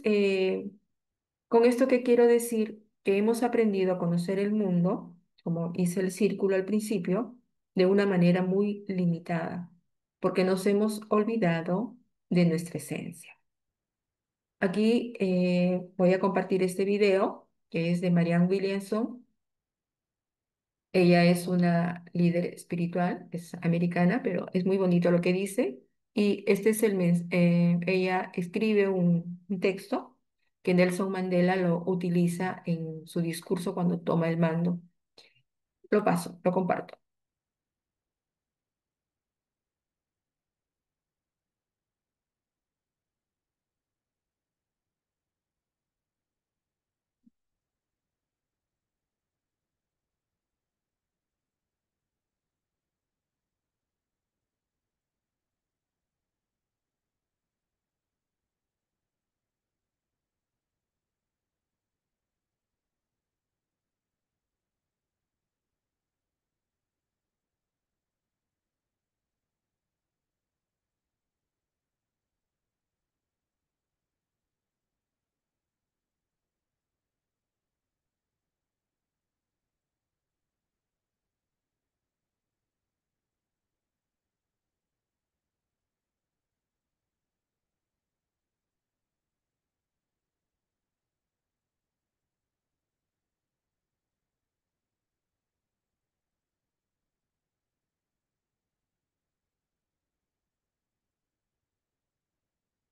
con esto que quiero decir, que hemos aprendido a conocer el mundo, como hice el círculo al principio, de una manera muy limitada, porque nos hemos olvidado de nuestra esencia. Aquí voy a compartir este video, que es de Marianne Williamson. Ella es una líder espiritual, es americana, pero es muy bonito lo que dice. Y este es ella escribe un texto que Nelson Mandela lo utiliza en su discurso cuando toma el mando. Lo paso, lo comparto.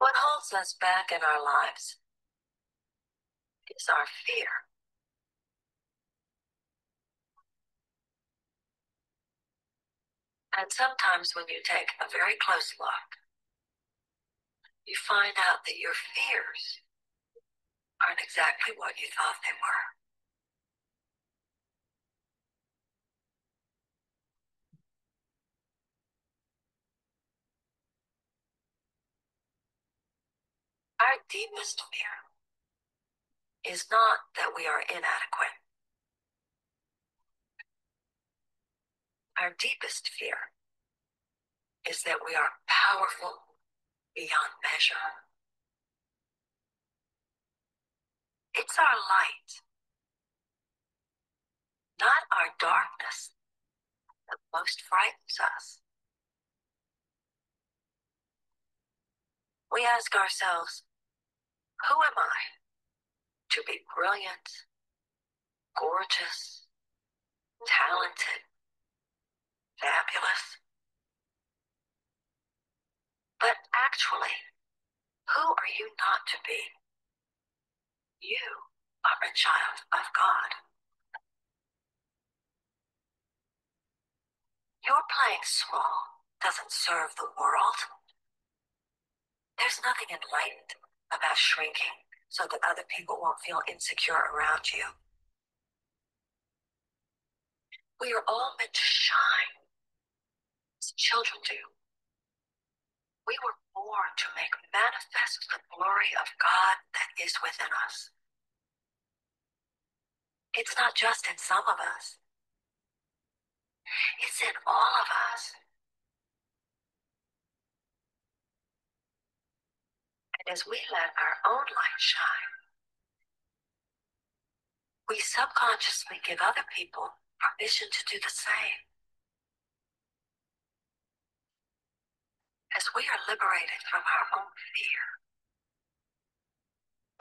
What holds us back in our lives is our fear. And sometimes when you take a very close look, you find out that your fears aren't exactly what you thought they were. Our deepest fear is not that we are inadequate. Our deepest fear is that we are powerful beyond measure. It's our light, not our darkness, that most frightens us. We ask ourselves, who am I to be brilliant, gorgeous, talented, fabulous? But actually, who are you not to be? You are a child of God. Your playing small doesn't serve the world. There's nothing enlightened about shrinking so that other people won't feel insecure around you. We are all meant to shine, as children do. We were born to make manifest the glory of God that is within us. It's not just in some of us. It's in all of us. And as we let our own light shine, we subconsciously give other people permission to do the same. As we are liberated from our own fear,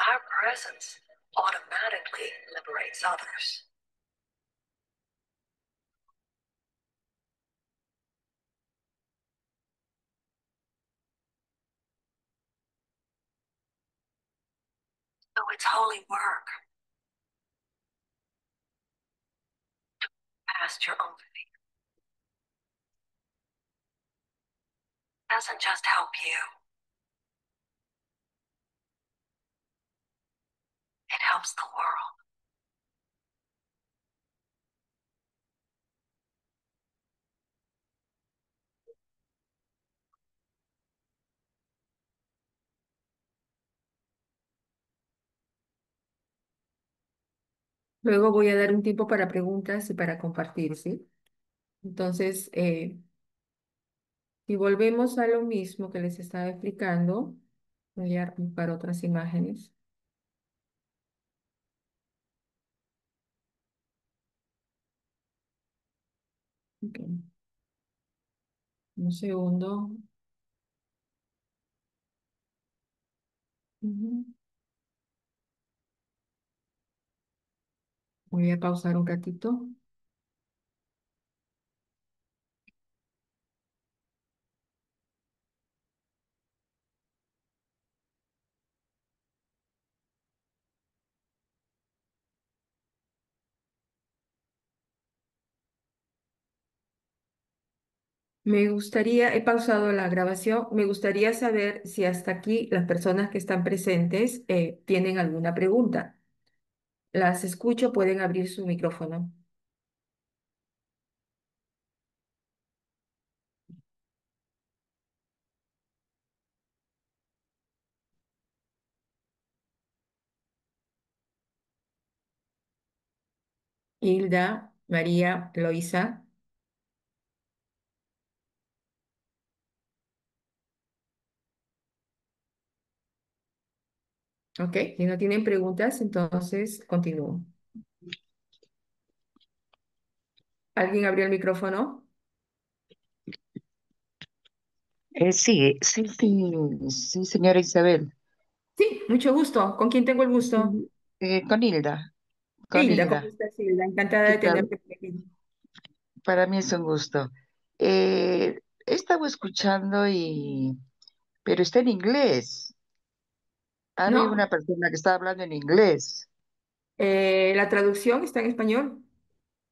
our presence automatically liberates others. So it's holy work past your own faith. It doesn't just help you, it helps the world. Luego voy a dar un tiempo para preguntas y para compartir, ¿sí? Entonces, si volvemos a lo mismo que les estaba explicando, voy a para otras imágenes. Ok, un segundo. Ujú. Voy a pausar un ratito. He pausado la grabación, me gustaría saber si hasta aquí las personas que están presentes tienen alguna pregunta. Las escucho, pueden abrir su micrófono. Hilda, María, Loisa. Ok, si no tienen preguntas, entonces continúo. ¿Alguien abrió el micrófono? Sí, señora Isabel. Sí, mucho gusto. ¿Con quién tengo el gusto? Sí, con Hilda, con Hilda, ¿cómo Hilda. estás, Hilda? Encantada ¿Qué de tal? tenerte por aquí. Para mí es un gusto. He estado escuchando pero está en inglés. Había ¿No? una persona que estaba hablando en inglés. La traducción está en español.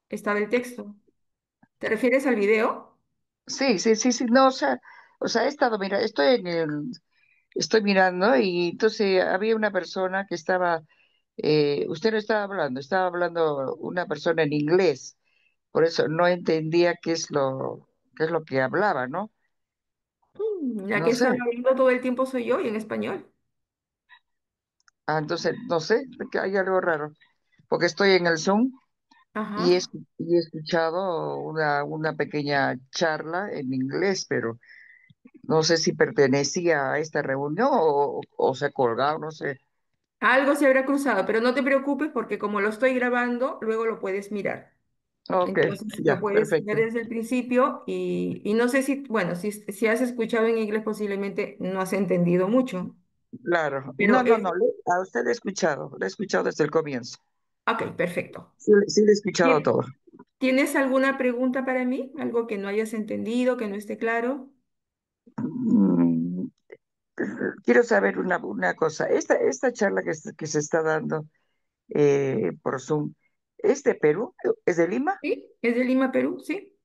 Estaba el texto. ¿Te refieres al video? Sí, no, he estado, mira, estoy mirando y entonces había una persona que usted no estaba hablando una persona en inglés, por eso no entendía qué es lo que hablaba, ¿no? La No que está sé. hablando todo el tiempo soy yo y en español. Entonces, no sé, que hay algo raro, porque estoy en el Zoom Ajá. y he escuchado una pequeña charla en inglés, pero no sé si pertenecía a esta reunión o se ha colgado, no sé. Algo se habrá cruzado, pero no te preocupes porque como lo estoy grabando, luego lo puedes mirar. Ok, Entonces lo ya, puedes ver perfecto. desde el principio y no sé si, bueno, si has escuchado en inglés posiblemente no has entendido mucho, Claro. pero No, a usted le he escuchado desde el comienzo. ok, perfecto. Sí, sí le he escuchado Tien- todo. ¿Tienes alguna pregunta para mí? ¿Algo que no hayas entendido, que no esté claro? Mm, quiero saber una cosa. Esta charla que se está dando por Zoom, ¿es de Perú? ¿Es de Lima? Sí, es de Lima, Perú, sí.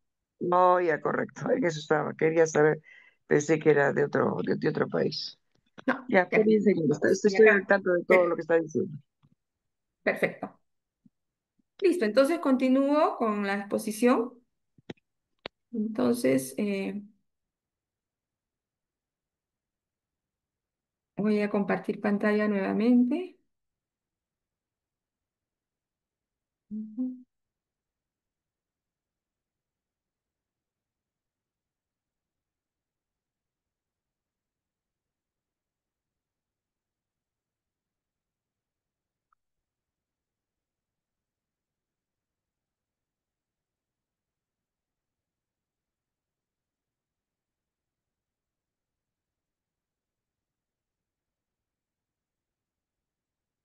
No, ya, correcto. En eso estaba. Quería saber. Pensé que era de otro país. No, Ya, está ya. bien, señor. Vamos, y Estoy al acá. tanto de todo lo que está diciendo. Perfecto. Listo, entonces continúo con la exposición. Entonces, voy a compartir pantalla nuevamente. Ujú.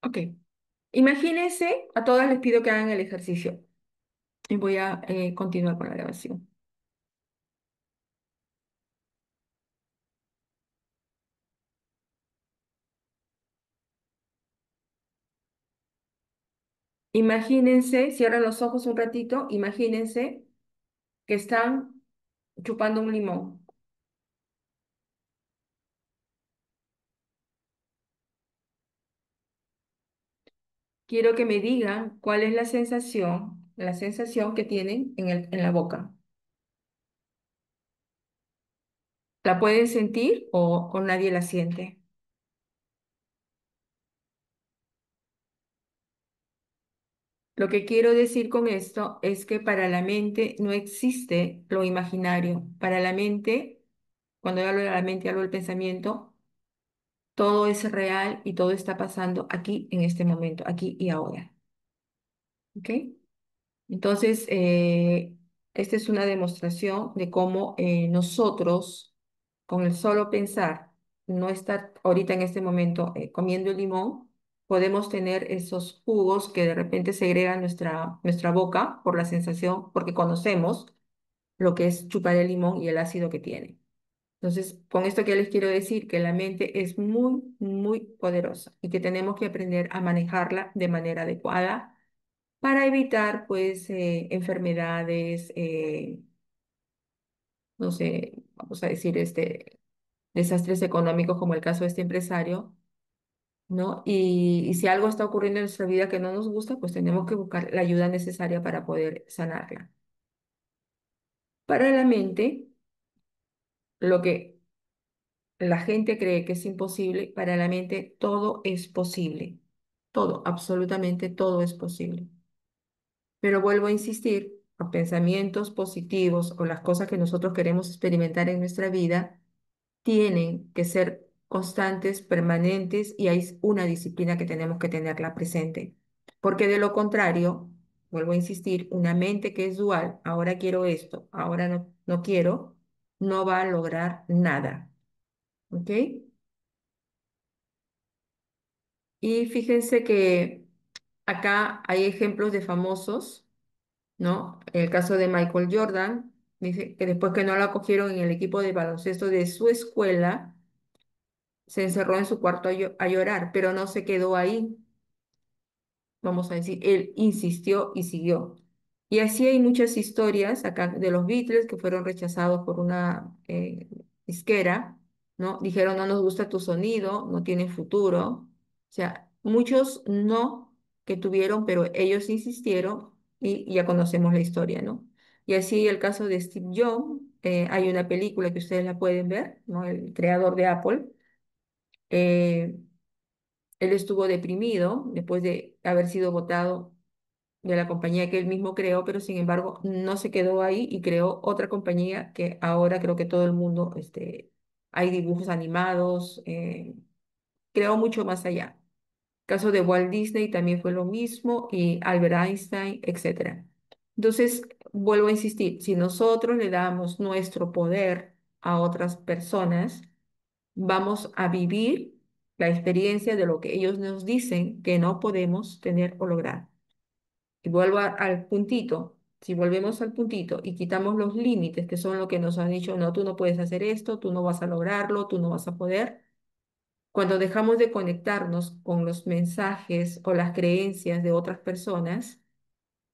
Ok. Imagínense, a todas les pido que hagan el ejercicio y voy a continuar con la grabación. Imagínense, cierran los ojos un ratito, imagínense que están chupando un limón. Quiero que me digan cuál es la sensación que tienen en la boca. ¿La pueden sentir o nadie la siente? Lo que quiero decir con esto es que para la mente no existe lo imaginario. Para la mente, cuando yo hablo de la mente, hablo del pensamiento, todo es real y todo está pasando aquí en este momento, aquí y ahora. ¿Ok? Entonces, esta es una demostración de cómo nosotros, con el solo pensar, no estar ahorita en este momento comiendo el limón, podemos tener esos jugos que de repente segregan nuestra boca por la sensación, porque conocemos lo que es chupar el limón y el ácido que tiene. Entonces, con esto que les quiero decir, que la mente es muy, muy poderosa y que tenemos que aprender a manejarla de manera adecuada para evitar, pues, enfermedades, no sé, vamos a decir, desastres económicos como el caso de este empresario, ¿no? Y si algo está ocurriendo en nuestra vida que no nos gusta, pues tenemos que buscar la ayuda necesaria para poder sanarla. Para la mente, lo que la gente cree que es imposible, para la mente todo es posible. Todo, absolutamente todo es posible. Pero vuelvo a insistir, los pensamientos positivos o las cosas que nosotros queremos experimentar en nuestra vida tienen que ser constantes, permanentes y hay una disciplina que tenemos que tenerla presente. Porque de lo contrario, vuelvo a insistir, una mente que es dual, ahora quiero esto, ahora no quiero, no va a lograr nada. ¿Ok? Y fíjense que acá hay ejemplos de famosos, ¿no? El caso de Michael Jordan, dice que después que no lo acogieron en el equipo de baloncesto de su escuela, se encerró en su cuarto a llorar, pero no se quedó ahí, vamos a decir, él insistió y siguió. Y así hay muchas historias acá de los Beatles que fueron rechazados por una disquera, ¿no? Dijeron, no nos gusta tu sonido, no tiene futuro. O sea, muchos no que tuvieron, pero ellos insistieron y ya conocemos la historia, ¿no? Y así el caso de Steve Jobs, hay una película que ustedes la pueden ver, ¿no? El creador de Apple. eh, Él estuvo deprimido después de haber sido votado de la compañía que él mismo creó, pero sin embargo no se quedó ahí y creó otra compañía que ahora creo que todo el mundo, hay dibujos animados, creó mucho más allá. Caso de Walt Disney también fue lo mismo y Albert Einstein, etcétera. Entonces, vuelvo a insistir, si nosotros le damos nuestro poder a otras personas, vamos a vivir la experiencia de lo que ellos nos dicen que no podemos tener o lograr. Y vuelvo al puntito, si volvemos al puntito y quitamos los límites, que son lo que nos han dicho, no, tú no puedes hacer esto, tú no vas a lograrlo, tú no vas a poder. Cuando dejamos de conectarnos con los mensajes o las creencias de otras personas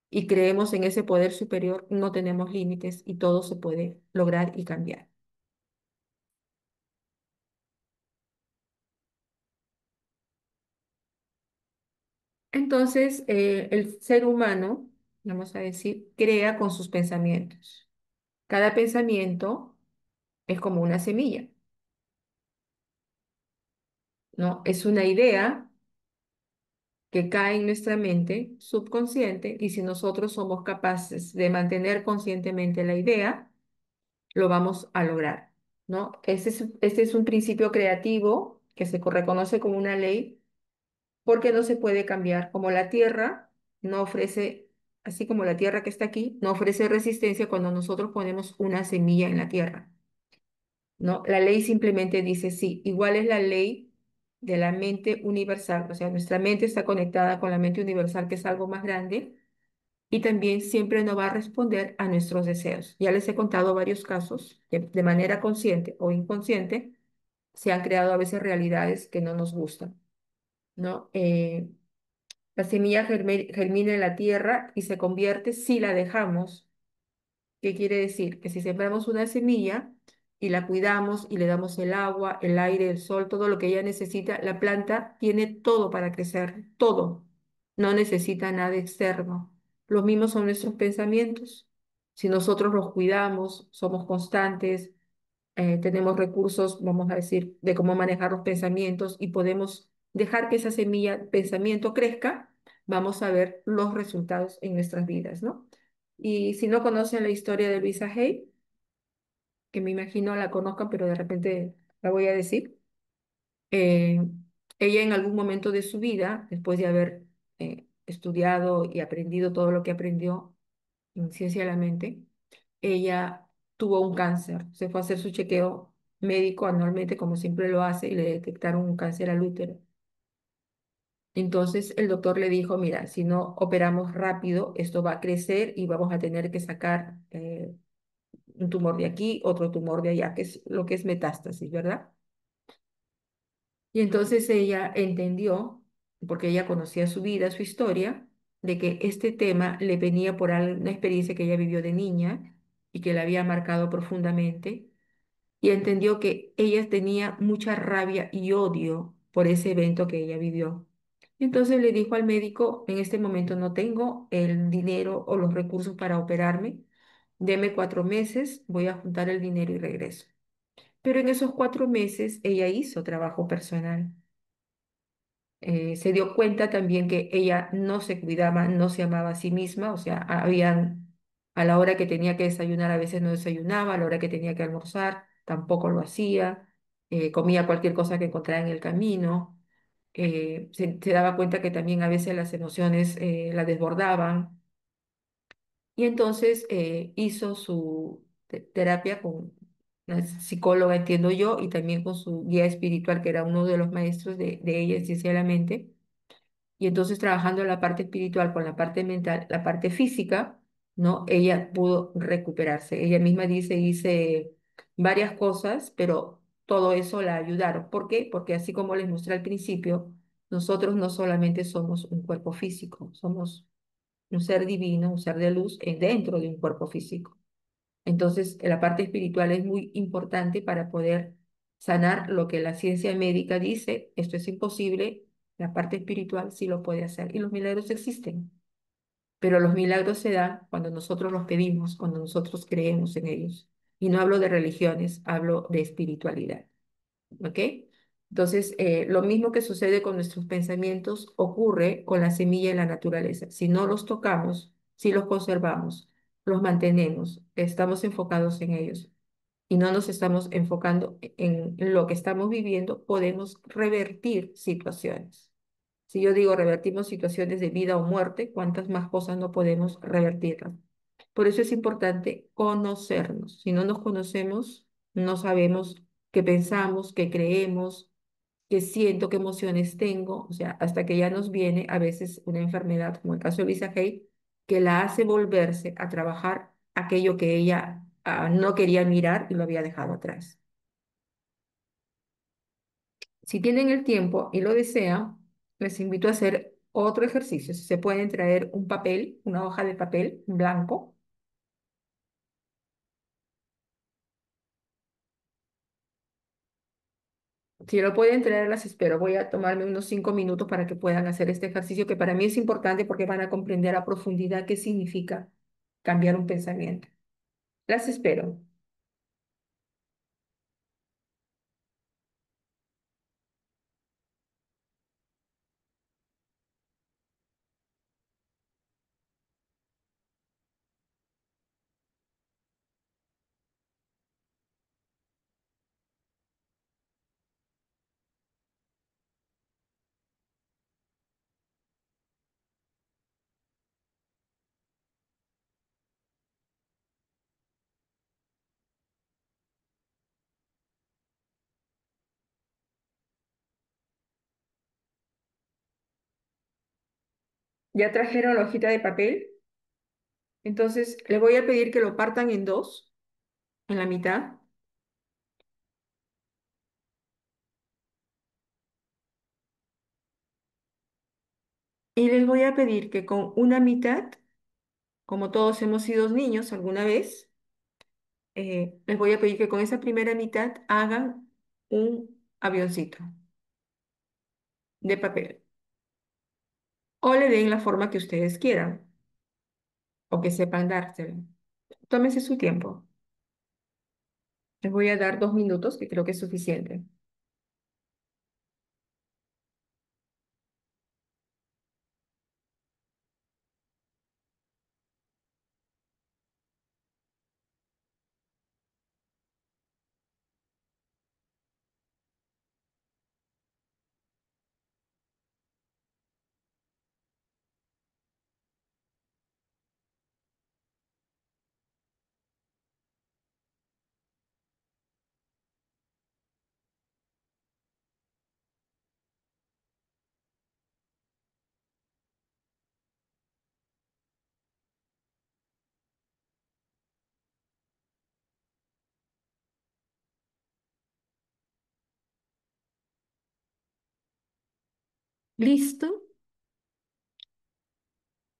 y creemos en ese poder superior, no tenemos límites y todo se puede lograr y cambiar. Entonces, el ser humano, vamos a decir, crea con sus pensamientos. Cada pensamiento es como una semilla, ¿no? Es una idea que cae en nuestra mente subconsciente y si nosotros somos capaces de mantener conscientemente la idea, lo vamos a lograr, ¿no? Este es un principio creativo que se reconoce como una ley porque no se puede cambiar. Como la tierra no ofrece, así como la tierra que está aquí, no ofrece resistencia cuando nosotros ponemos una semilla en la tierra, ¿no? La ley simplemente dice sí, igual es la ley de la mente universal, o sea, nuestra mente está conectada con la mente universal, que es algo más grande, y también siempre nos va a responder a nuestros deseos. Ya les he contado varios casos que de manera consciente o inconsciente se han creado a veces realidades que no nos gustan, ¿no? La semilla germina en la tierra y se convierte si la dejamos. ¿Qué quiere decir? Que si sembramos una semilla y la cuidamos y le damos el agua, el aire, el sol, todo lo que ella necesita, la planta tiene todo para crecer, todo. No necesita nada externo. Los mismos son nuestros pensamientos. Si nosotros los cuidamos, somos constantes, tenemos recursos, vamos a decir, de cómo manejar los pensamientos y podemos dejar que esa semilla, pensamiento crezca, vamos a ver los resultados en nuestras vidas, ¿no? Y si no conocen la historia de Luisa Hay, que me imagino la conozcan, pero de repente la voy a decir, eh, ella en algún momento de su vida, después de haber estudiado y aprendido todo lo que aprendió en ciencia de la mente, ella tuvo un cáncer. Se fue a hacer su chequeo médico anualmente, como siempre lo hace, y le detectaron un cáncer al útero. Entonces el doctor le dijo, mira, si no operamos rápido, esto va a crecer y vamos a tener que sacar un tumor de aquí, otro tumor de allá, que es lo que es metástasis, ¿verdad? Y entonces ella entendió, porque ella conocía su vida, su historia, de que este tema le venía por una experiencia que ella vivió de niña y que la había marcado profundamente, y entendió que ella tenía mucha rabia y odio por ese evento que ella vivió. Entonces le dijo al médico, en este momento no tengo el dinero o los recursos para operarme, deme 4 meses, voy a juntar el dinero y regreso. Pero en esos 4 meses ella hizo trabajo personal. Se dio cuenta también que ella no se cuidaba, no se amaba a sí misma, o sea, a la hora que tenía que desayunar a veces no desayunaba, a la hora que tenía que almorzar tampoco lo hacía, comía cualquier cosa que encontrara en el camino, se daba cuenta que también a veces las emociones la desbordaban y entonces hizo su terapia con una psicóloga, entiendo yo, y también con su guía espiritual, que era uno de los maestros de ella, sinceramente. Y entonces trabajando la parte espiritual con la parte mental, la parte física, ¿no? Ella pudo recuperarse. Ella misma dice, hice varias cosas, pero todo eso la ayudaron. ¿Por qué? Porque así como les mostré al principio, nosotros no solamente somos un cuerpo físico, somos un ser divino, un ser de luz dentro de un cuerpo físico. Entonces, la parte espiritual es muy importante para poder sanar lo que la ciencia médica dice, esto es imposible, la parte espiritual sí lo puede hacer y los milagros existen, pero los milagros se dan cuando nosotros los pedimos, cuando nosotros creemos en ellos. Y no hablo de religiones, hablo de espiritualidad, ¿ok? Entonces, lo mismo que sucede con nuestros pensamientos ocurre con la semilla en la naturaleza. Si no los tocamos, si los conservamos, los mantenemos, estamos enfocados en ellos y no nos estamos enfocando en lo que estamos viviendo, podemos revertir situaciones. Si yo digo revertimos situaciones de vida o muerte, ¿cuántas más cosas no podemos revertirlas? Por eso es importante conocernos. Si no nos conocemos, no sabemos qué pensamos, qué creemos, qué siento, qué emociones tengo. O sea, hasta que ya nos viene a veces una enfermedad, como el caso de Lisa Hay, que la hace volverse a trabajar aquello que ella no quería mirar y lo había dejado atrás. Si tienen el tiempo y lo desean, les invito a hacer otro ejercicio. Si se pueden traer un papel, una hoja de papel blanco. Si lo pueden traer, las espero. Voy a tomarme unos 5 minutos para que puedan hacer este ejercicio, que para mí es importante porque van a comprender a profundidad qué significa cambiar un pensamiento. Las espero. ¿Ya trajeron la hojita de papel? Entonces, les voy a pedir que lo partan en dos, en la mitad. Y les voy a pedir que con una mitad, como todos hemos sido niños alguna vez, les voy a pedir que con esa primera mitad hagan un avioncito de papel o le den la forma que ustedes quieran o que sepan dársela. Tómense su tiempo. Les voy a dar 2 minutos, que creo que es suficiente. ¿Listo?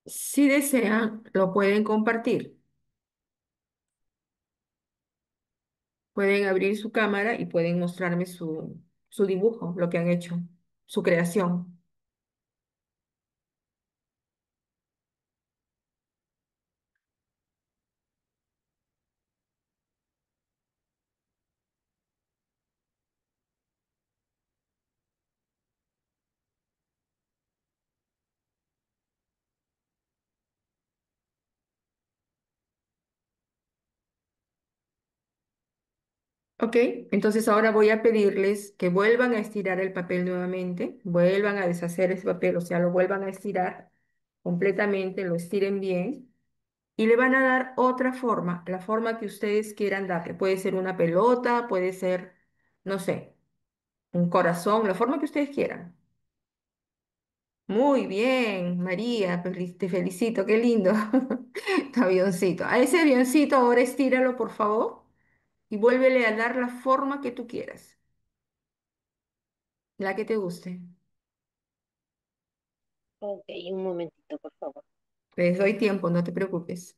Si desean, lo pueden compartir. Pueden abrir su cámara y pueden mostrarme su dibujo, lo que han hecho, su creación. ¿Ok? Entonces ahora voy a pedirles que vuelvan a estirar el papel nuevamente, vuelvan a deshacer ese papel, o sea, lo vuelvan a estirar completamente, lo estiren bien y le van a dar otra forma, la forma que ustedes quieran darle. Puede ser una pelota, puede ser, no sé, un corazón, la forma que ustedes quieran. Muy bien, María, te felicito, qué lindo. Tu avioncito. A ese avioncito ahora estíralo, por favor, y vuélvele a dar la forma que tú quieras, la que te guste. Ok, un momentito, por favor. Les doy tiempo, no te preocupes.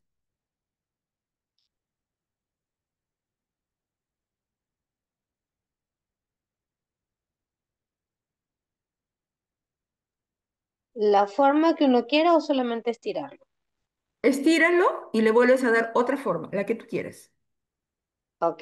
¿La forma que uno quiera o solamente estirarlo? Estíralo y le vuelves a dar otra forma, la que tú quieras. Ok.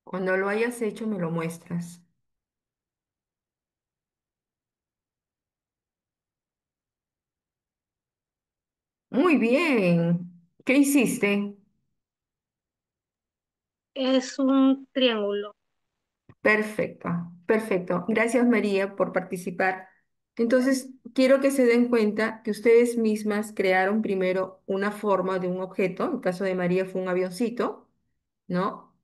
Cuando lo hayas hecho, me lo muestras. Muy bien. ¿Qué hiciste? Es un triángulo. Perfecto, perfecto. Gracias, María, por participar. Entonces, quiero que se den cuenta que ustedes mismas crearon primero una forma de un objeto, en el caso de María fue un avioncito, ¿no?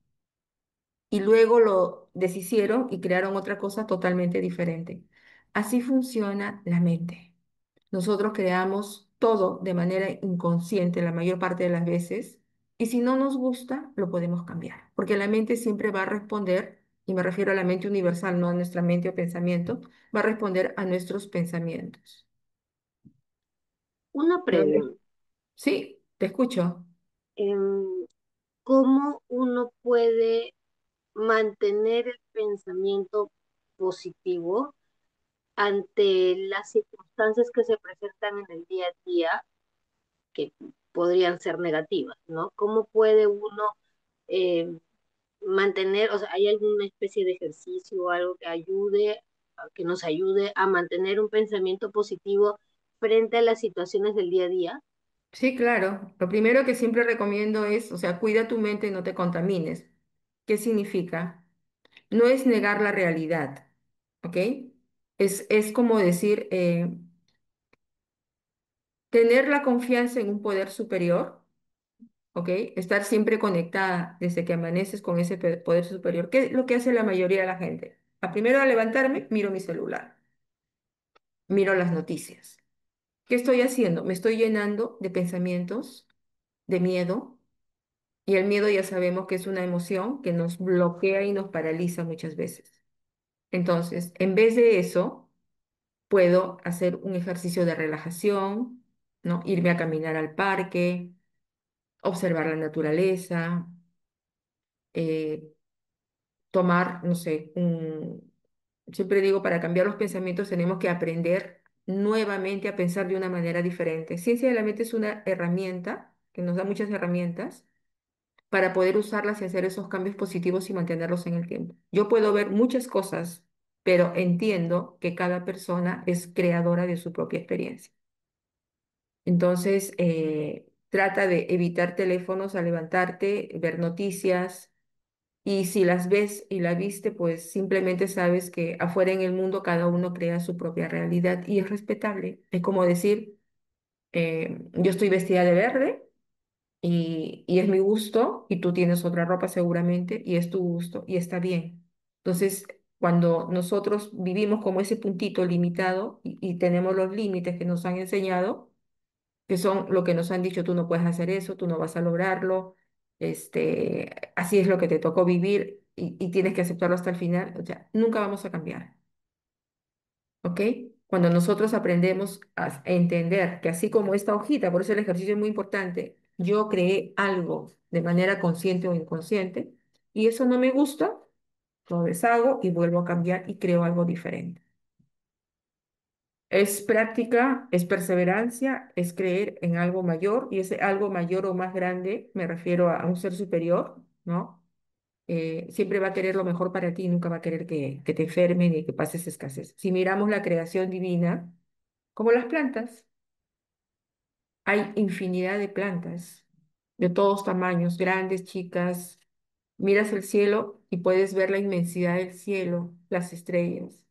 Y luego lo deshicieron y crearon otra cosa totalmente diferente. Así funciona la mente. Nosotros creamos todo de manera inconsciente la mayor parte de las veces y si no nos gusta, lo podemos cambiar, porque la mente siempre va a responder, y me refiero a la mente universal, no a nuestra mente o pensamiento, va a responder a nuestros pensamientos. Una ¿No ves? pregunta. Sí, te escucho. em, ¿Cómo uno puede mantener el pensamiento positivo ante las circunstancias que se presentan en el día a día, que podrían ser negativas, ¿no? ¿Cómo puede uno eh, mantener, o sea, hay alguna especie de ejercicio o algo que ayude, que nos ayude a mantener un pensamiento positivo frente a las situaciones del día a día? Sí, claro. Lo primero que siempre recomiendo es, o sea, cuida tu mente y no te contamines. ¿Qué significa? No es negar la realidad, ¿ok? Es como decir, tener la confianza en un poder superior, ¿ok? Estar siempre conectada desde que amaneces con ese poder superior. ¿Qué es lo que hace la mayoría de la gente? A primero al levantarme, miro mi celular, miro las noticias. ¿Qué estoy haciendo? Me estoy llenando de pensamientos, de miedo, y el miedo ya sabemos que es una emoción que nos bloquea y nos paraliza muchas veces. Entonces, en vez de eso, puedo hacer un ejercicio de relajación, ¿no? Irme a caminar al parque, observar la naturaleza, eh, tomar, no sé, siempre digo, para cambiar los pensamientos tenemos que aprender nuevamente a pensar de una manera diferente. Ciencia de la mente es una herramienta que nos da muchas herramientas para poder usarlas y hacer esos cambios positivos y mantenerlos en el tiempo. Yo puedo ver muchas cosas, pero entiendo que cada persona es creadora de su propia experiencia. Entonces, trata de evitar teléfonos al levantarte, ver noticias, y si las ves y la viste, pues simplemente sabes que afuera en el mundo cada uno crea su propia realidad y es respetable. Es como decir, yo estoy vestida de verde y es mi gusto y tú tienes otra ropa seguramente y es tu gusto y está bien. Entonces, cuando nosotros vivimos como ese puntito limitado y tenemos los límites que nos han enseñado, que son lo que nos han dicho, tú no puedes hacer eso, tú no vas a lograrlo, así es lo que te tocó vivir y tienes que aceptarlo hasta el final, o sea, nunca vamos a cambiar, ¿ok? Cuando nosotros aprendemos a entender que así como esta hojita, por eso el ejercicio es muy importante, yo creé algo de manera consciente o inconsciente y eso no me gusta, lo deshago y vuelvo a cambiar y creo algo diferente. Es práctica, es perseverancia, es creer en algo mayor y ese algo mayor o más grande, me refiero a un ser superior, ¿no? Siempre va a querer lo mejor para ti, nunca va a querer que te enfermen ni que pases escasez. Si miramos la creación divina, como las plantas, hay infinidad de plantas de todos tamaños, grandes, chicas. Miras el cielo y puedes ver la inmensidad del cielo, las estrellas,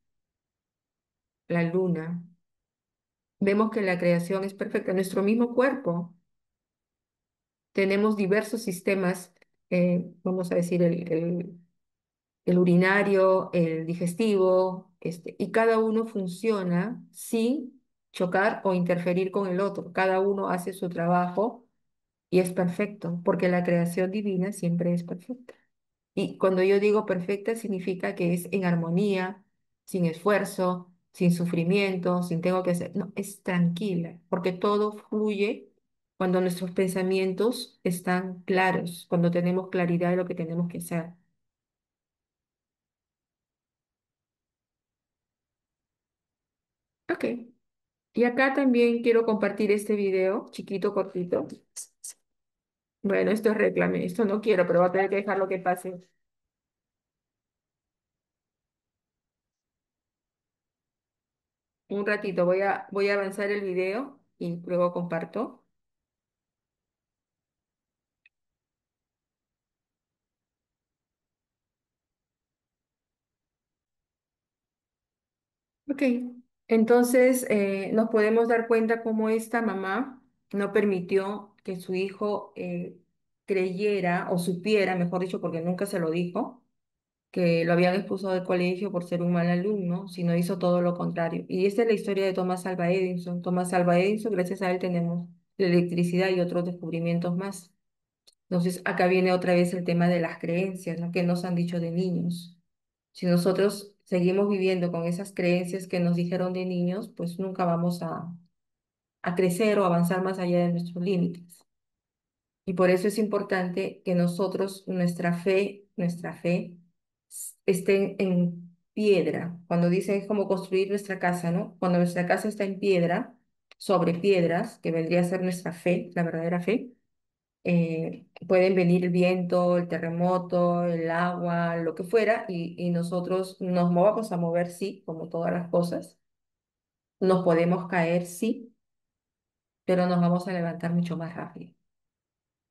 la luna. Vemos que la creación es perfecta. Nuestro mismo cuerpo, tenemos diversos sistemas, vamos a decir, el urinario, el digestivo, y cada uno funciona sin chocar o interferir con el otro. Cada uno hace su trabajo y es perfecto, porque la creación divina siempre es perfecta. Y cuando yo digo perfecta, significa que es en armonía, sin esfuerzo, sin sufrimiento, sin tengo que hacer. No, es tranquila, porque todo fluye cuando nuestros pensamientos están claros, cuando tenemos claridad de lo que tenemos que hacer. Ok. Y acá también quiero compartir este video, chiquito, cortito. Bueno, esto es réclame, esto no quiero, pero voy a tener que dejarlo que pase un ratito. Voy a avanzar el video y luego comparto. Ok, entonces nos podemos dar cuenta cómo esta mamá no permitió que su hijo creyera o supiera, mejor dicho, porque nunca se lo dijo, que lo habían expulsado del colegio por ser un mal alumno, sino hizo todo lo contrario. Y esta es la historia de Thomas Alva Edison. Thomas Alva Edison, gracias a él tenemos la electricidad y otros descubrimientos más. Entonces, acá viene otra vez el tema de las creencias, ¿no? Que nos han dicho de niños. Si nosotros seguimos viviendo con esas creencias que nos dijeron de niños, pues nunca vamos a crecer o avanzar más allá de nuestros límites. Y por eso es importante que nosotros, nuestra fe esté en piedra. Cuando dicen es como construir nuestra casa, ¿no? Cuando nuestra casa está en piedra, sobre piedras, que vendría a ser nuestra fe, la verdadera fe, pueden venir el viento, el terremoto, el agua, lo que fuera, y nosotros nos vamos a mover, sí, como todas las cosas. Nos podemos caer, sí, pero nos vamos a levantar mucho más rápido.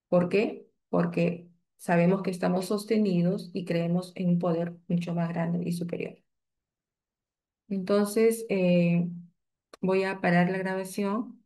¿Por qué? Porque sabemos que estamos sostenidos y creemos en un poder mucho más grande y superior. Entonces, voy a parar la grabación